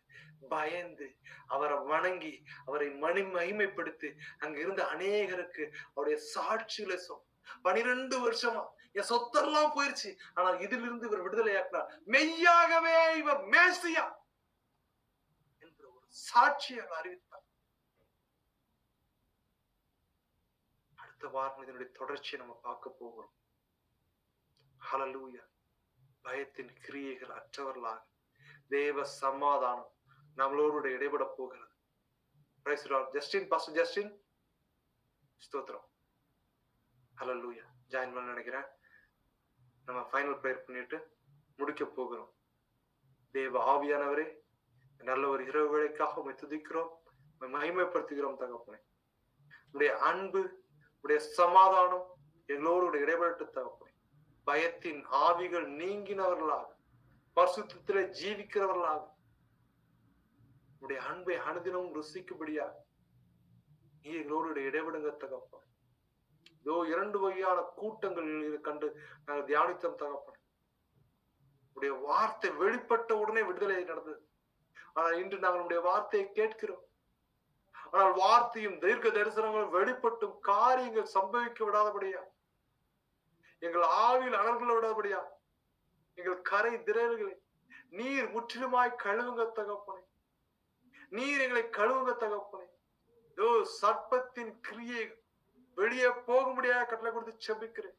பயந்து அவரை வணங்கி அவரை மகிமைப்படுத்தி அங்க இருந்த அநேகருக்கு அவருடைய சாட்சிகளை சொன்ன. 12 வருஷமா என் சொத்தெல்லாம் போயிருச்சு, ஆனால் இதிலிருந்து இவர் விடுதலையாக்கினார், மெய்யாகவே இவர் மேசியா என்ற ஒரு சாட்சியை அறிவித்தார். அடுத்த வாரம் இதனுடைய தொடர்ச்சியை நம்ம பார்க்க போகிறோம். ஹல்லேலூயா. பயத்தின் கிரியைகள் அற்றவர்களாக தேவ சமாதானம் நம்மளோடு இடைபட போகிறது. Praise the Lord. Justin, pastor Justin, ஸ்தோத்திரம். ஹல்லேலூயா. ஜாயின் பண்ண நினைக்கிறேன். நம்ம ஃபைனல் பிரேயர் பண்ணிட்டு முடிக்க போகிறோம். தேவ ஆவியானவரே, நல்ல ஒரு இரவு வேளைக்காக உம்மை துதிக்கிறோம், உம்மை மகிமைப்படுத்துகிறோம் தகப்பனே. உடைய அன்பு, உடைய சமாதானம் எங்களோடு இடைபெற்று தகப்பனே. பயத்தின் ஆவிகள் நீங்கினவர்களாக, பரிசுத்தத்திலே ஜீவிக்கிறவர்களாக, உடைய அன்பை அனுதினமும் ருசிக்கும்படியாக நீ எங்களோடு இடைபடுங்க தகப்பன். இதோ 2 வகையான கூட்டங்கள் கண்டு நாங்கள் தியானித்தோம் தகப்பன். உடைய வார்த்தை வெளிப்பட்ட உடனே விடுதலை நடந்தது. ஆனால் இன்று நாங்கள் உடைய வார்த்தையை கேட்கிறோம். ஆனால் வார்த்தையும் தீர்க்க தரிசனங்களும் வெளிப்பட்டும் காரியங்கள் சம்பவிக்க விடாதபடியா, எங்கள் ஆவியில் அனல்களை விடாதபடியா, எங்கள் கரை திரள்களை நீர் முற்றிலுமாய் கழுவுங்க தகப்பனே. நீர் எங்களை கழுவுங்க தகப்பனே. இதோ சர்ப்பத்தின் கிரியை வெளியே போக முடியாத கட்டளை கொடுத்து செபிக்கிறேன்.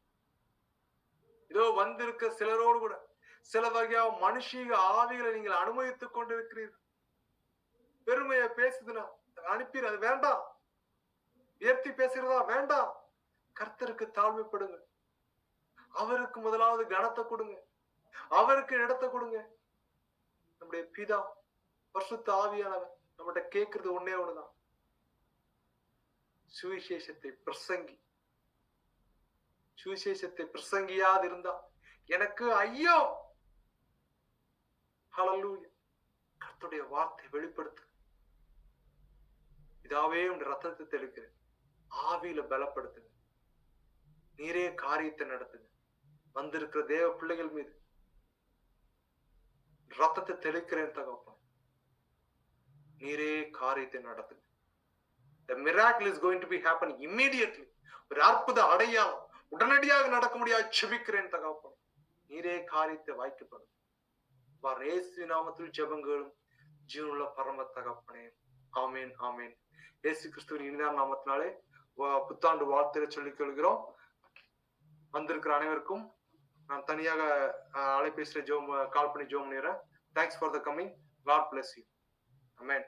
இதோ வந்திருக்க சிலரோடு கூட சில வகையா மனுஷீக ஆவிகளை நீங்கள் அனுமதித்துக் கொண்டிருக்கிறீர்கள். பெருமையை பேசுதுன்னா அனுப்பி, அது வேண்டாம். உயர்த்தி பேசுறதா வேண்டாம். கர்த்தருக்கு தாழ்மைப்படுங்க. அவருக்கு முதலாவது கனத்தை கொடுங்க, அவருக்கு இடத்தை கொடுங்க. நம்முடைய பிதா பரிசுத்த ஆவியானவர் நம்மகிட்ட கேட்கறது ஒன்னே ஒண்ணுதான், சுவிசேஷத்தை பிரசங்கி. சுவிசேஷத்தை பிரசங்கியாது இருந்தா எனக்கு ஐயோ. ஹல்லேலூயா. கர்த்தருடைய வார்த்தை வெளிப்படுத்து. இதாவே உங்க ரத்தத்தை தெளிக்கிறேன், ஆவியில பலப்படுத்துங்க. நீரே காரியத்தை நடத்துங்க. வந்திருக்கிற தேவ பிள்ளைகள் மீது ரத்தத்தை தெளிக்கிறேன் தகப்பனே. நீரே காரியத்தை நடத்துங்க. The miracle is going to be happening immediately. ஒரு அற்புத அடையாளம் உடனடியாக நடக்க முடியாது செபிக்கிறேன் தகப்பனே. நீரே காரியத்தை வாய்க்கப்படும். இயேசு நாமத்தில் ஜெபங்களும் ஜீவனுள்ள பரம தகப்பனே. ஆமேன் ஆமேன். இயேசு கிறிஸ்துவின் இனிதான நாமத்தினாலே புத்தாண்டு வாழ்த்துரை சொல்லிக் கொள்கிறோம். வந்திருக்கிற அனைவருக்கும் நான் தனியாக அலைபேசியில கால் பண்ணி ஜெபம் பண்ணிடுறேன். Thanks for the coming. God bless you. Amen.